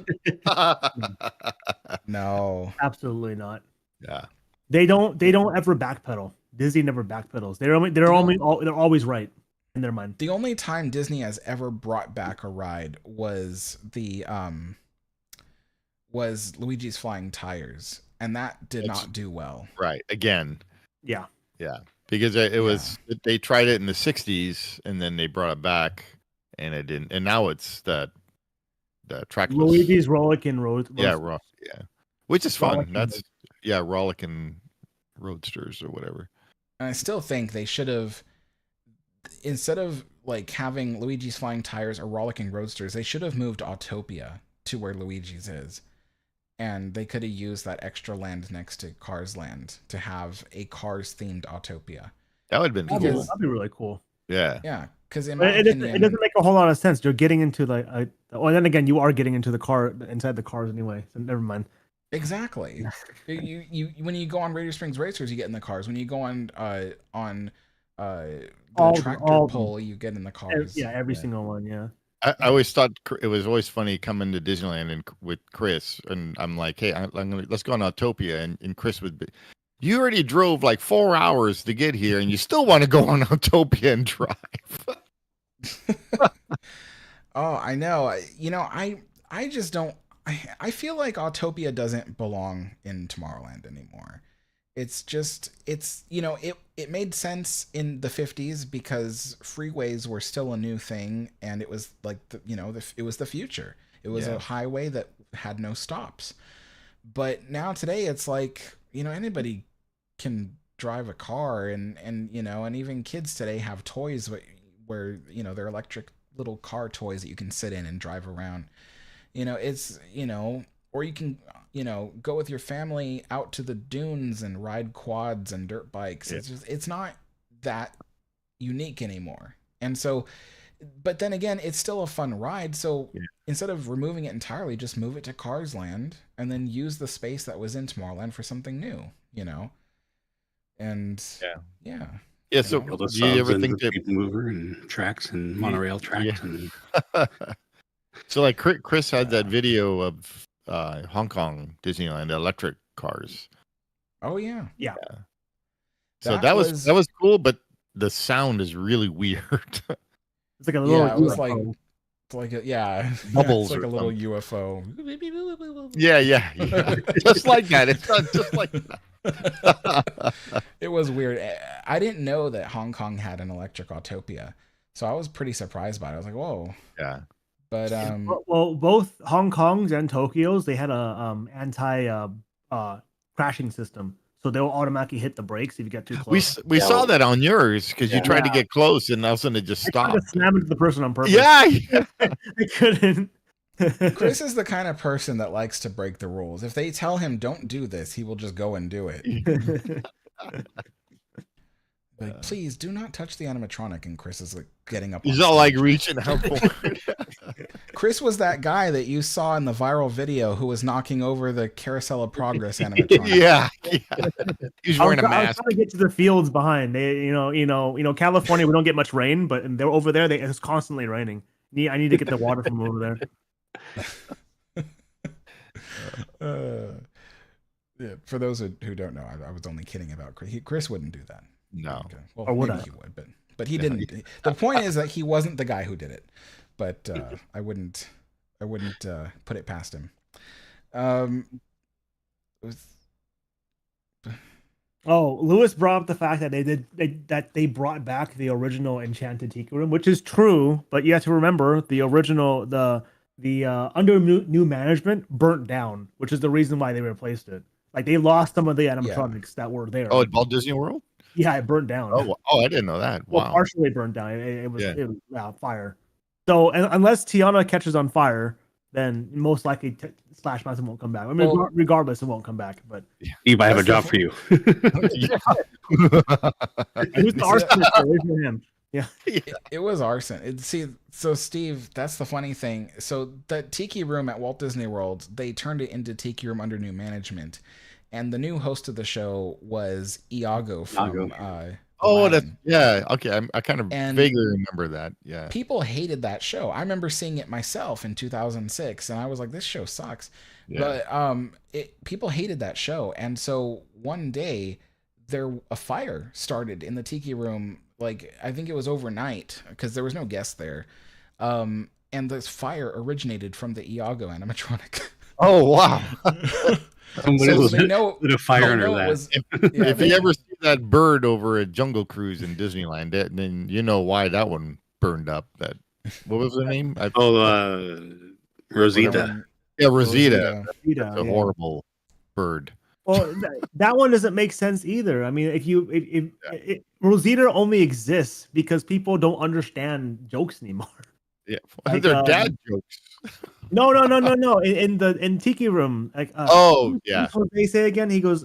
No. Absolutely not. Yeah. They don't ever backpedal. Disney never backpedals. They're always right in their mind. The only time Disney has ever brought back a ride was was Luigi's Flying Tires, and that did not do well. Right. Again. Yeah. Yeah. Because it was they tried it in the 60s and then they brought it back and it didn't. And now it's the trackless Luigi's Rollickin' Road. Yeah, which is fun. Rollickin' That's Rollickin' Roadsters or whatever. And I still think they should have, instead of like having Luigi's Flying Tires or Rollicking Roadsters, they should have moved Autopia to where Luigi's is. And they could have used that extra land next to Cars Land to have a Cars themed Autopia. That would have been cool. That'd be really cool. Yeah. Yeah. Because in it doesn't make a whole lot of sense. You're getting into and then again, you are getting into the car inside the cars anyway. So never mind. Exactly. you when you go on Radiator Springs Racers, you get in the cars. When you go on the tractor pull, you get in the cars. Every single one. Yeah. I always thought it was always funny coming to Disneyland and with Chris, and I'm like, hey, let's go on Autopia, and Chris would be, you already drove like 4 hours to get here, and you still want to go on Autopia and drive. Oh, I know. I just don't. I feel like Autopia doesn't belong in Tomorrowland anymore. It's it made sense in the 50s because freeways were still a new thing, and it was like it was the future. It was a highway that had no stops. But now today it's like, anybody can drive a car, and even kids today have toys where they're electric little car toys that you can sit in and drive around. Or you can go with your family out to the dunes and ride quads and dirt bikes. It's not that unique anymore. And so, but then again, it's still a fun ride. So instead of removing it entirely, just move it to Cars Land and then use the space that was in Tomorrowland for something new, And yeah. So do you ever think that people mover and tracks and monorail tracks and so like Chris had that video of Hong Kong Disneyland electric cars. Oh yeah. So that was cool, but the sound is really weird. It's like a little. Yeah, it was like bubbles. It's like a little UFO. Yeah. Just like that. It's not just like that. It was weird. I didn't know that Hong Kong had an electric Autopia, so I was pretty surprised by it. I was like, whoa. Yeah. But well, both Hong Kong's and Tokyo's, they had a anti crashing system, so they'll automatically hit the brakes if you get too close. We saw that on yours because you tried to get close and all of a sudden it just stopped. To slam into the person on purpose. Yeah. I couldn't. Chris is the kind of person that likes to break the rules. If they tell him don't do this, he will just go and do it. Like, please do not touch the animatronic, and Chris is like getting up. He's all like reaching out for it. Chris was that guy that you saw in the viral video who was knocking over the Carousel of Progress animatronic. Yeah. He's wearing a mask. I was trying to get to the fields behind. They, California, we don't get much rain, but they're over there. It's constantly raining. I need to get the water from over there. Yeah, for those who don't know, I was only kidding about Chris. Chris wouldn't do that. No. Okay. Well, Or would maybe I? he would, but he didn't. The point is that he wasn't the guy who did it. But I wouldn't put it past him. Um, with, Oh, Lewis brought up the fact that they brought back the original Enchanted Tiki Room, which is true, but you have to remember the original the under new management burnt down, which is the reason why they replaced it. Like they lost some of the animatronics that were there. Oh, at Walt Disney World? Yeah, it burned down. Oh, I didn't know that. Well, Wow. partially burned down. It was fire. So unless Tiana catches on fire, then most likely Slash Mountain won't come back. I mean, regardless, it won't come back. But Eve, I have a job for you. Who's the arsonist? Raise your hand. Yeah. It was arson. So Steve, that's the funny thing. So the Tiki Room at Walt Disney World, they turned it into Tiki Room under new management, and the new host of the show was Iago from. Oh, Aladdin. okay. I kind of vaguely remember that. Yeah. People hated that show. I remember seeing it myself in 2006, and I was like, "This show sucks." Yeah. But people hated that show, and so one day a fire started in the Tiki Room. Like I think it was overnight because there was no guest there, and this fire originated from the Iago animatronic. Oh wow! Somebody was lit a fire under that. If you ever see that bird over at Jungle Cruise in Disneyland, then you know why that one burned up. What was the name? Rosita. Yeah, Rosita. That's a horrible bird. Well, that one doesn't make sense either. I mean, Rosita only exists because people don't understand jokes anymore. Yeah, they're dad jokes. No. In Tiki Room, like what they say again? He goes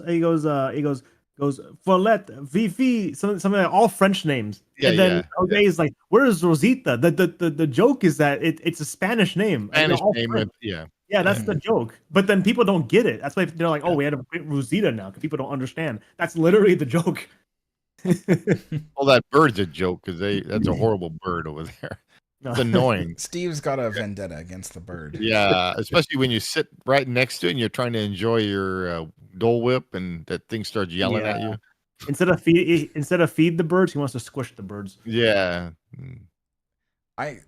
Follette, Vivi, something like all French names. Yeah, and then Jose is like, "Where is Rosita?" The joke is that it's a Spanish name. Spanish name, Yeah, that's the joke. But then people don't get it. That's why they're like, "Oh, we had to put Rosita now," because people don't understand. That's literally the joke. Well, that bird's a joke because that's a horrible bird over there. It's annoying. Steve's got a vendetta against the bird. Yeah, especially when you sit right next to it and you're trying to enjoy your Dole Whip and that thing starts yelling at you. Instead of feed the birds, he wants to squish the birds. Yeah. I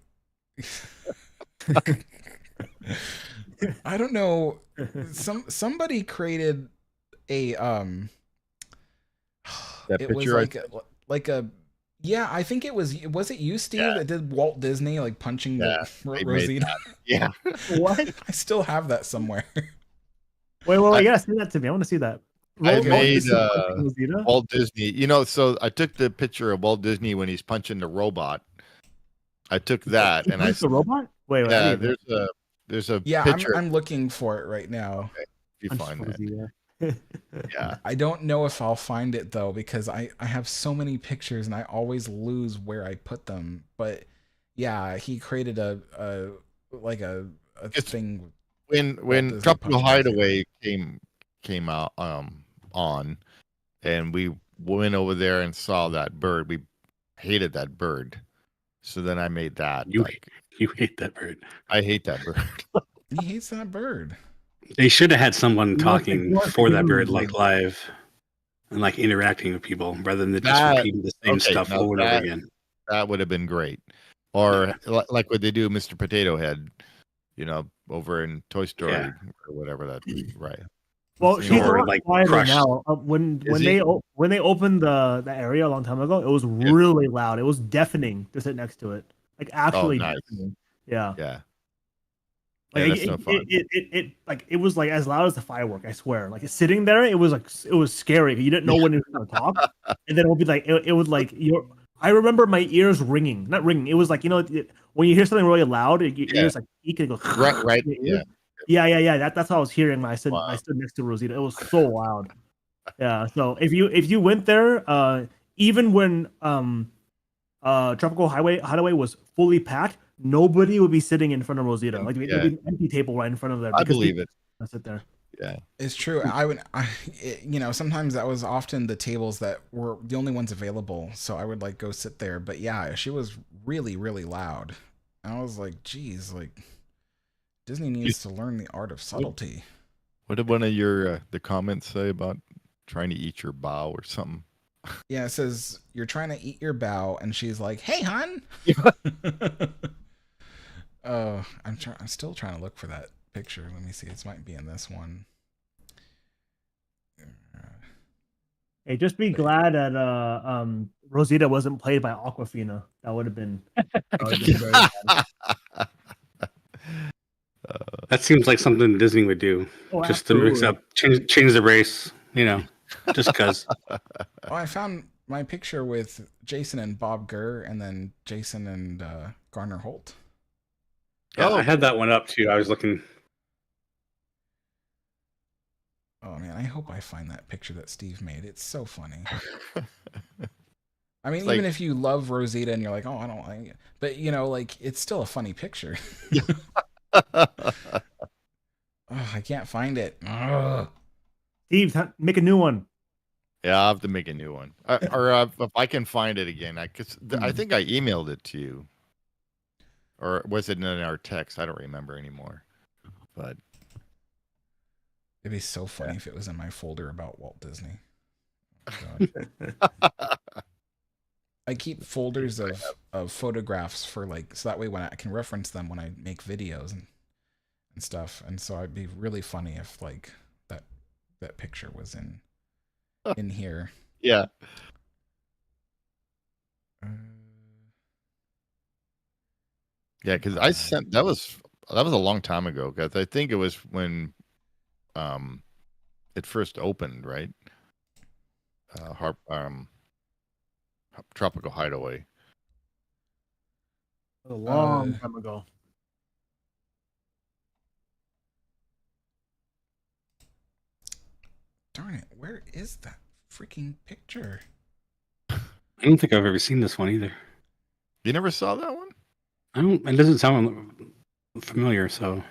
don't know. Somebody created a that it picture was like a yeah, I think it was it you, Steve, that did Walt Disney like punching the Rosita? Yeah. What? I still have that somewhere. Wait, yeah, send that to me. I want to see that. I made Walt Disney. So I took the picture of Walt Disney when he's punching the robot. I took that and I the robot. Wait, yeah, there's a picture. I'm looking for it right now. Okay. If you find that. Yeah, I don't know if I'll find it though because I have so many pictures and I always lose where I put them. But yeah, he created a thing when Tropical Hideaway came out on, and we went over there and saw that bird. We hated that bird, so then I made that. You hate that bird. I hate that bird. He hates that bird. They should have had someone talking for that bird, like live, and like interacting with people rather than just repeating the same stuff over and over again. That would have been great. Or like what they do, Mr. Potato Head, over in Toy Story or whatever that. Right. Well, he's like quieter now. When they opened the area a long time ago, it was really loud. It was deafening to sit next to it. Like actually deafening. Yeah. Yeah. Like that's no fun. It was like as loud as the firework. I swear. Like sitting there, it was scary. You didn't know when it was going to talk, and then it would be like it would like your. I remember my ears ringing, not ringing. It was like when you hear something really loud, your ears like eek and go. Right. Yeah. That's what I was hearing when I stood next to Rosita. It was so loud. Yeah. So if you went there, even when Tropical Hideaway was fully packed, nobody would be sitting in front of Rosita. Like there'd be an empty table right in front of them. I believe it. I sit there. Yeah, it's true. Sometimes that was often the tables that were the only ones available. So I would like go sit there. But yeah, she was really, really loud. And I was like, geez, like Disney needs to learn the art of subtlety. What did one of your the comments say about trying to eat your bow or something? Yeah, it says you're trying to eat your bow, and she's like, "Hey, hon." I'm still trying to look for that picture. Let me see. It might be in this one. Hey, just be glad that Rosita wasn't played by Aquafina. That would have been very bad. That seems like something Disney would do, Oh, just to mix up, change the race, just because. Oh, I found my picture with Jason and Bob Gurr, and then Jason and Garner Holt. Yeah, I had that one up too. I was looking. Oh man, I hope I find that picture that Steve made. It's so funny. I mean, even if you love Rosita and you're like, oh, I don't like it, but it's still a funny picture. Oh, I can't find it. Ugh. Steve, make a new one. Yeah, I'll have to make a new one. Or if I can find it again, I think I emailed it to you. Or was it in our text? I don't remember anymore. But it'd be so funny if it was in my folder about Walt Disney. I keep folders of photographs for so that way when I can reference them when I make videos and stuff. And so it'd be really funny if that picture was in here. Yeah. Yeah, because I sent that was a long time ago. Because I think it was when it first opened, right? Tropical Hideaway. A long time ago. Darn it! Where is that freaking picture? I don't think I've ever seen this one either. You never saw that one? It doesn't sound familiar. So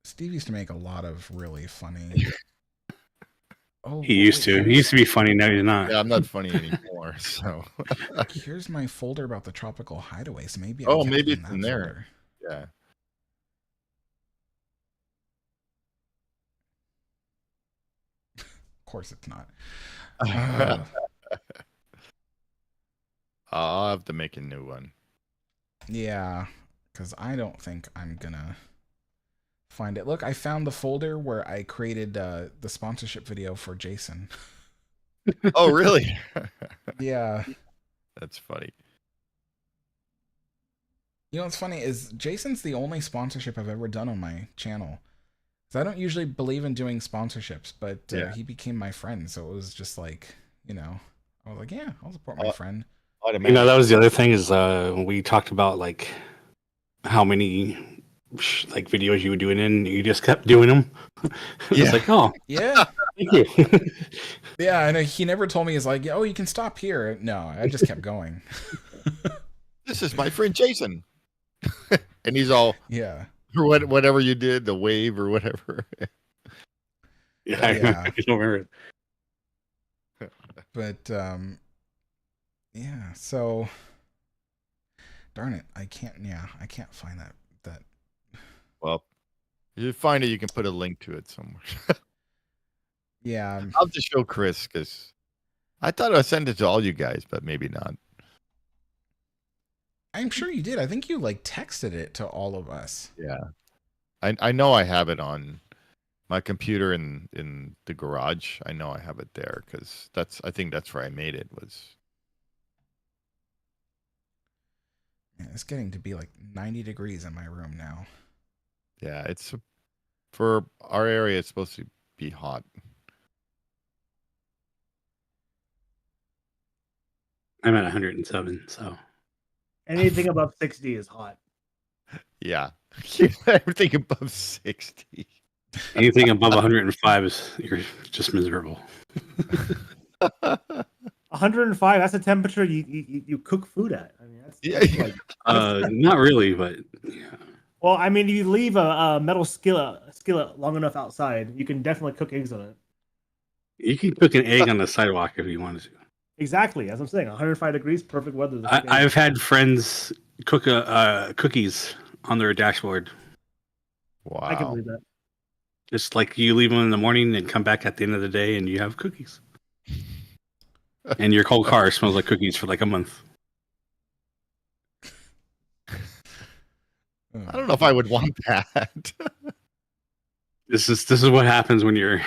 Steve used to make a lot of really funny. He used to. He used to be funny. Now he's not. Yeah, I'm not funny anymore. So here's my folder about the Tropical Hideaway. So maybe maybe it's in there. Yeah. Of course, it's not. I'll have to make a new one. Yeah, because I don't think I'm gonna find it. Look, I found the folder where I created the sponsorship video for Jason. Oh, really? Yeah. That's funny. You know what's funny is Jason's the only sponsorship I've ever done on my channel. So I don't usually believe in doing sponsorships, but he became my friend, so it was just like, I was like, yeah, I'll support my friend. That was the other thing is we talked about how many videos you were doing and you just kept doing them. It's like, oh yeah, thank you. Yeah, I know he never told me he's like, oh, you can stop here. No, I just kept going. This is my friend Jason, and he's all whatever you did, the wave or whatever. Yeah, I don't remember. But yeah, so darn it, I can't find that. Well, if you find it, you can put a link to it somewhere. Yeah, I'll have to show Chris because I thought I sent it to all you guys, but maybe not. I'm sure you did. I think you texted it to all of us. Yeah, I know I have it on my computer in the garage. I know I have it there because I think that's where I made it was. Yeah, it's getting to be 90 degrees in my room now. Yeah, it's for our area. It's supposed to be hot. I'm at 107, so anything above 60 is hot. Yeah, everything above 60. Anything above 105 is you're just miserable. 105. That's a temperature you cook food at. I mean, that's not really, but yeah. Well, I mean, if you leave a metal skillet long enough outside, you can definitely cook eggs on it. You can cook an egg on the sidewalk if you wanted to. Exactly, as I'm saying, 105 degrees, perfect weather. I've had friends cook cookies on their dashboard. Wow, I can believe that. Just you leave them in the morning and come back at the end of the day, and you have cookies. And your whole car smells like cookies for like a month. I don't know if I would want that. This is what happens when you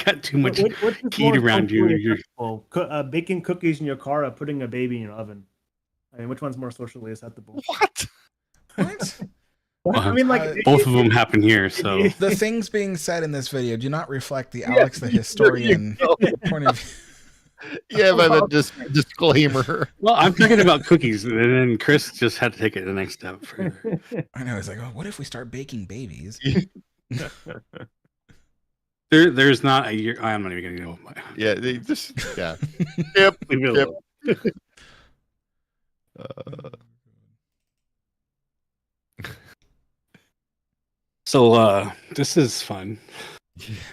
got too much Which is heat more around you. socially acceptable? Baking cookies in your car or putting a baby in your oven? I mean, which one's more socially acceptable? What? I mean, like both of them happen here. So the things being said in this video do not reflect the Alex the historian point of view. Yeah, but just disclaimer. Well, I'm talking about cookies, and then Chris just had to take it the next step. I know. He's like, oh, what if we start baking babies? There's not a year. I'm not even gonna go. Yeah, they just Yep. Yep. So this is fun.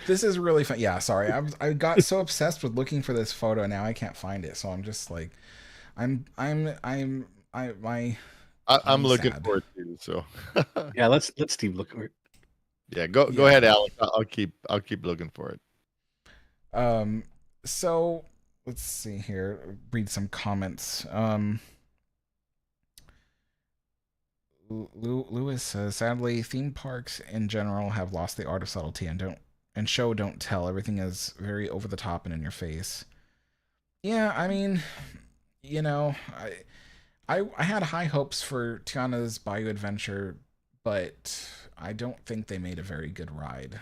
This is really fun. Yeah, sorry. I got so obsessed with looking for this photo, and now I can't find it. So I'm just like, I'm looking sad. for it too. So yeah, let's Steve look for it. Yeah, go ahead, Alex. I'll keep looking for it. So let's see here. Read some comments. Lewis says, sadly, theme parks in general have lost the art of subtlety and show don't tell. Everything is very over the top and in your face. Yeah, I mean, you know, I had high hopes for Tiana's Bayou Adventure, but I don't think they made a very good ride.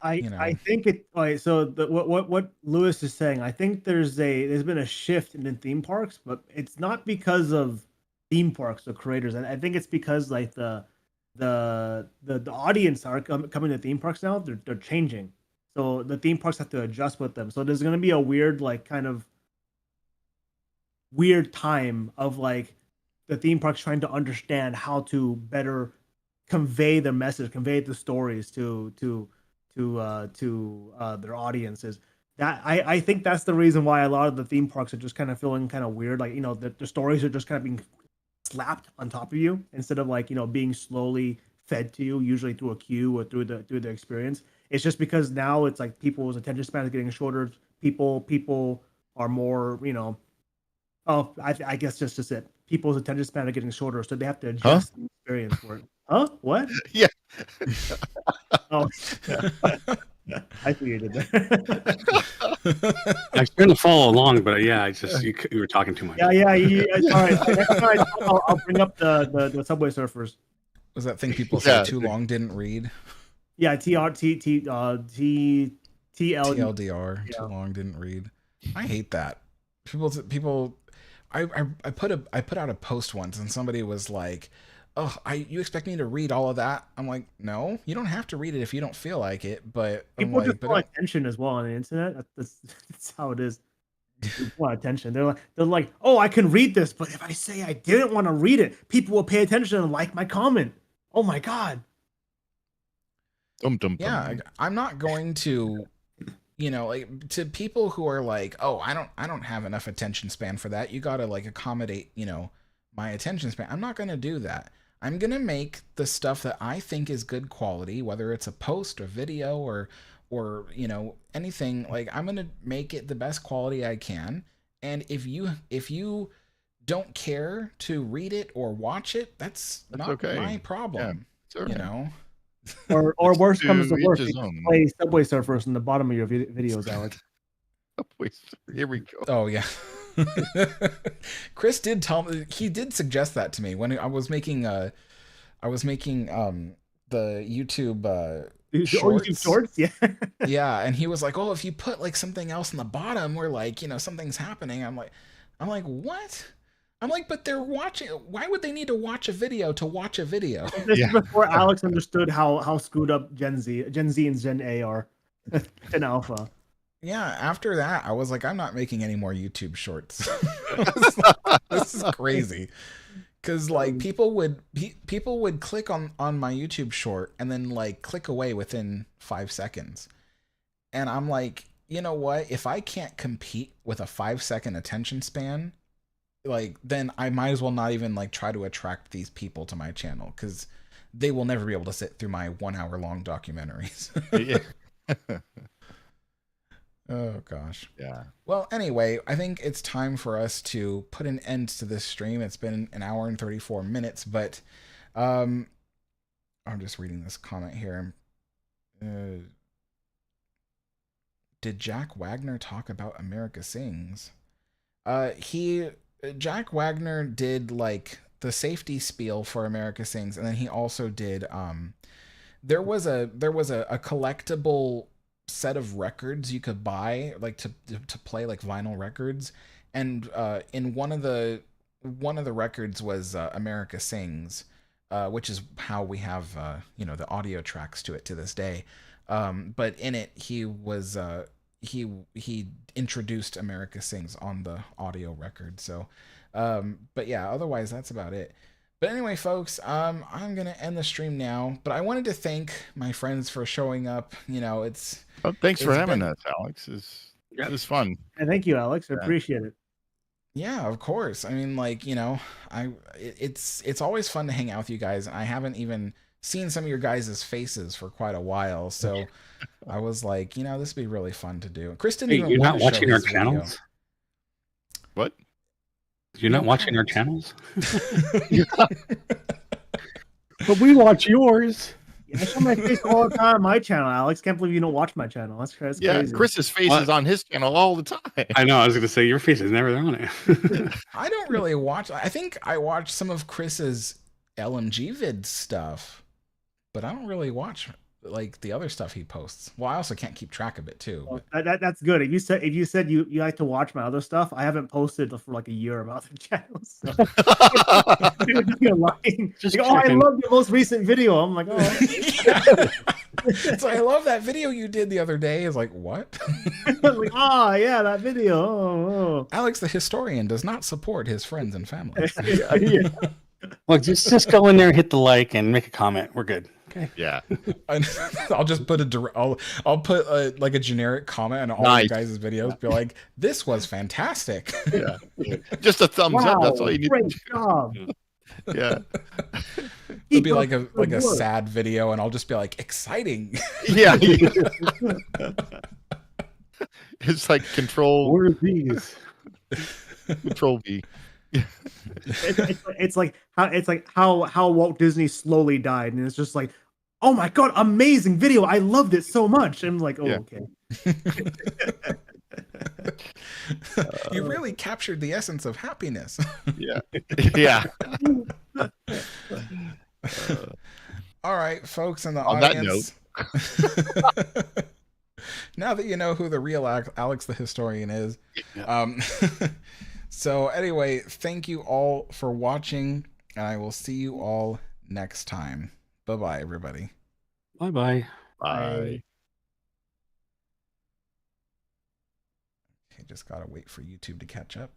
I think it. All right, so what Lewis is saying, I think there's been a shift in the theme parks, but it's not because of theme parks or creators, and I think it's because like the audience are coming to theme parks now. They're changing, so the theme parks have to adjust with them. So there's going to be a weird time of like the theme parks trying to understand how to better convey their message, convey the stories to their audiences. That I think that's the reason why a lot of the theme parks are just kind of feeling kind of weird. Like, you know, the stories are just kind of being slapped on top of you instead of like, you know, being slowly fed to you, usually through a queue or through the experience. It's just because now it's like people's attention span is getting shorter. People are more, you know. Oh, I guess just it. People's attention span are getting shorter, so they have to adjust the experience for it. Huh? What? Yeah. Oh, I see you did that. I was trying to follow along, but yeah, you were talking too much. Yeah. Sorry. Next time I'll bring up the Subway Surfers. Was that thing people say too long didn't read? Yeah, TLDR. Too long didn't read. I hate that. People. I put out a post once and somebody was like, "Oh, you expect me to read all of that?" I'm like, "No, you don't have to read it if you don't feel like it." But people just want attention as well on the internet. That's how it is. People want attention. They're like, "Oh, I can read this, but if I say I didn't want to read it, people will pay attention and like my comment." Oh my god. Yeah, I'm not going to. You know, like to people who are like, oh, I don't have enough attention span for that. You gotta like accommodate, you know, my attention span. I'm not gonna do that. I'm gonna make the stuff that I think is good quality, whether it's a post or video or you know, anything. Like I'm gonna make it the best quality I can. And if you don't care to read it or watch it, that's not okay. my problem. Yeah, sure. You know. Or worse comes to worse, play Subway Surfers in the bottom of your videos, Alex. Here we go. Oh yeah. Chris did tell me, he did suggest that to me when I was making the YouTube shorts. YouTube shorts, yeah. Yeah, and he was like, "Oh, if you put like something else in the bottom where like, you know, something's happening." I'm like, "What?" I'm like, but they're watching. Why would they need to watch a video to watch a video? This is before Alex understood how screwed up Gen Z and Gen A are. Gen Alpha. Yeah, after that, I was like, I'm not making any more YouTube shorts. This is crazy. Because like people would click on my YouTube short and then like click away within 5 seconds. And I'm like, you know what? If I can't compete with a 5-second attention span, like then I might as well not even like try to attract these people to my channel because they will never be able to sit through my 1 hour long documentaries. Oh gosh. Yeah. Well, anyway, I think it's time for us to put an end to this stream. It's been an hour and 34 minutes, but um, I'm just reading this comment here. Did Jack Wagner talk about America Sings? Jack Wagner did like the safety spiel for America Sings, and then he also did there was a collectible set of records you could buy like to play like vinyl records, and in one of the records was America Sings, which is how we have the audio tracks to it to this day. But in it he introduced America Sings on the audio record. So but yeah, otherwise that's about it. But anyway, folks, I'm gonna end the stream now. But I wanted to thank my friends for showing up. Thanks for having been, us, Alex. It was fun. And thank you, Alex. I appreciate it. Yeah, of course. I mean, it's always fun to hang out with you guys. I haven't even seen some of your guys' faces for quite a while, so I was like, this would be really fun to do. Chris didn't even you're want not to watching show our his video. channels? What? You're not watching our channels? But we watch yours. I show my face all the time on my channel, Alex. Can't believe you don't watch my channel. That's crazy. Chris's face is on his channel all the time. I know. I was going to say your face is never on it. I don't really watch. I think I watch some of Chris's LMG vid stuff, but I don't really watch like the other stuff he posts. Well, I also can't keep track of it too. That's good. If you said you like to watch my other stuff, I haven't posted for like a year about the channels. So. You're lying. Like, I love your most recent video. I'm like, So I love that video you did the other day. Is like, what? Like, yeah, that video. Oh. Alex the historian does not support his friends and family. Yeah. Well, just go in there, hit the like, and make a comment. We're good. Okay. Yeah. I'll just put I'll put like a generic comment on all you guys' videos. Be like, this was fantastic. Yeah. Just a thumbs up. That's all you need. Great job. Yeah. It'll be like a sad video, and I'll just be like, exciting. Yeah. It's like control. What are these? Control V. It's like how Walt Disney slowly died, and it's just like, oh my god, amazing video! I loved it so much. I'm like, okay. You really captured the essence of happiness. Yeah. Yeah. All right, folks in the on audience. That note. Now that you know who the real Alex the historian is. So anyway, thank you all for watching, and I will see you all next time. Bye-bye, everybody. Bye-bye. Bye. Okay, just gotta wait for YouTube to catch up.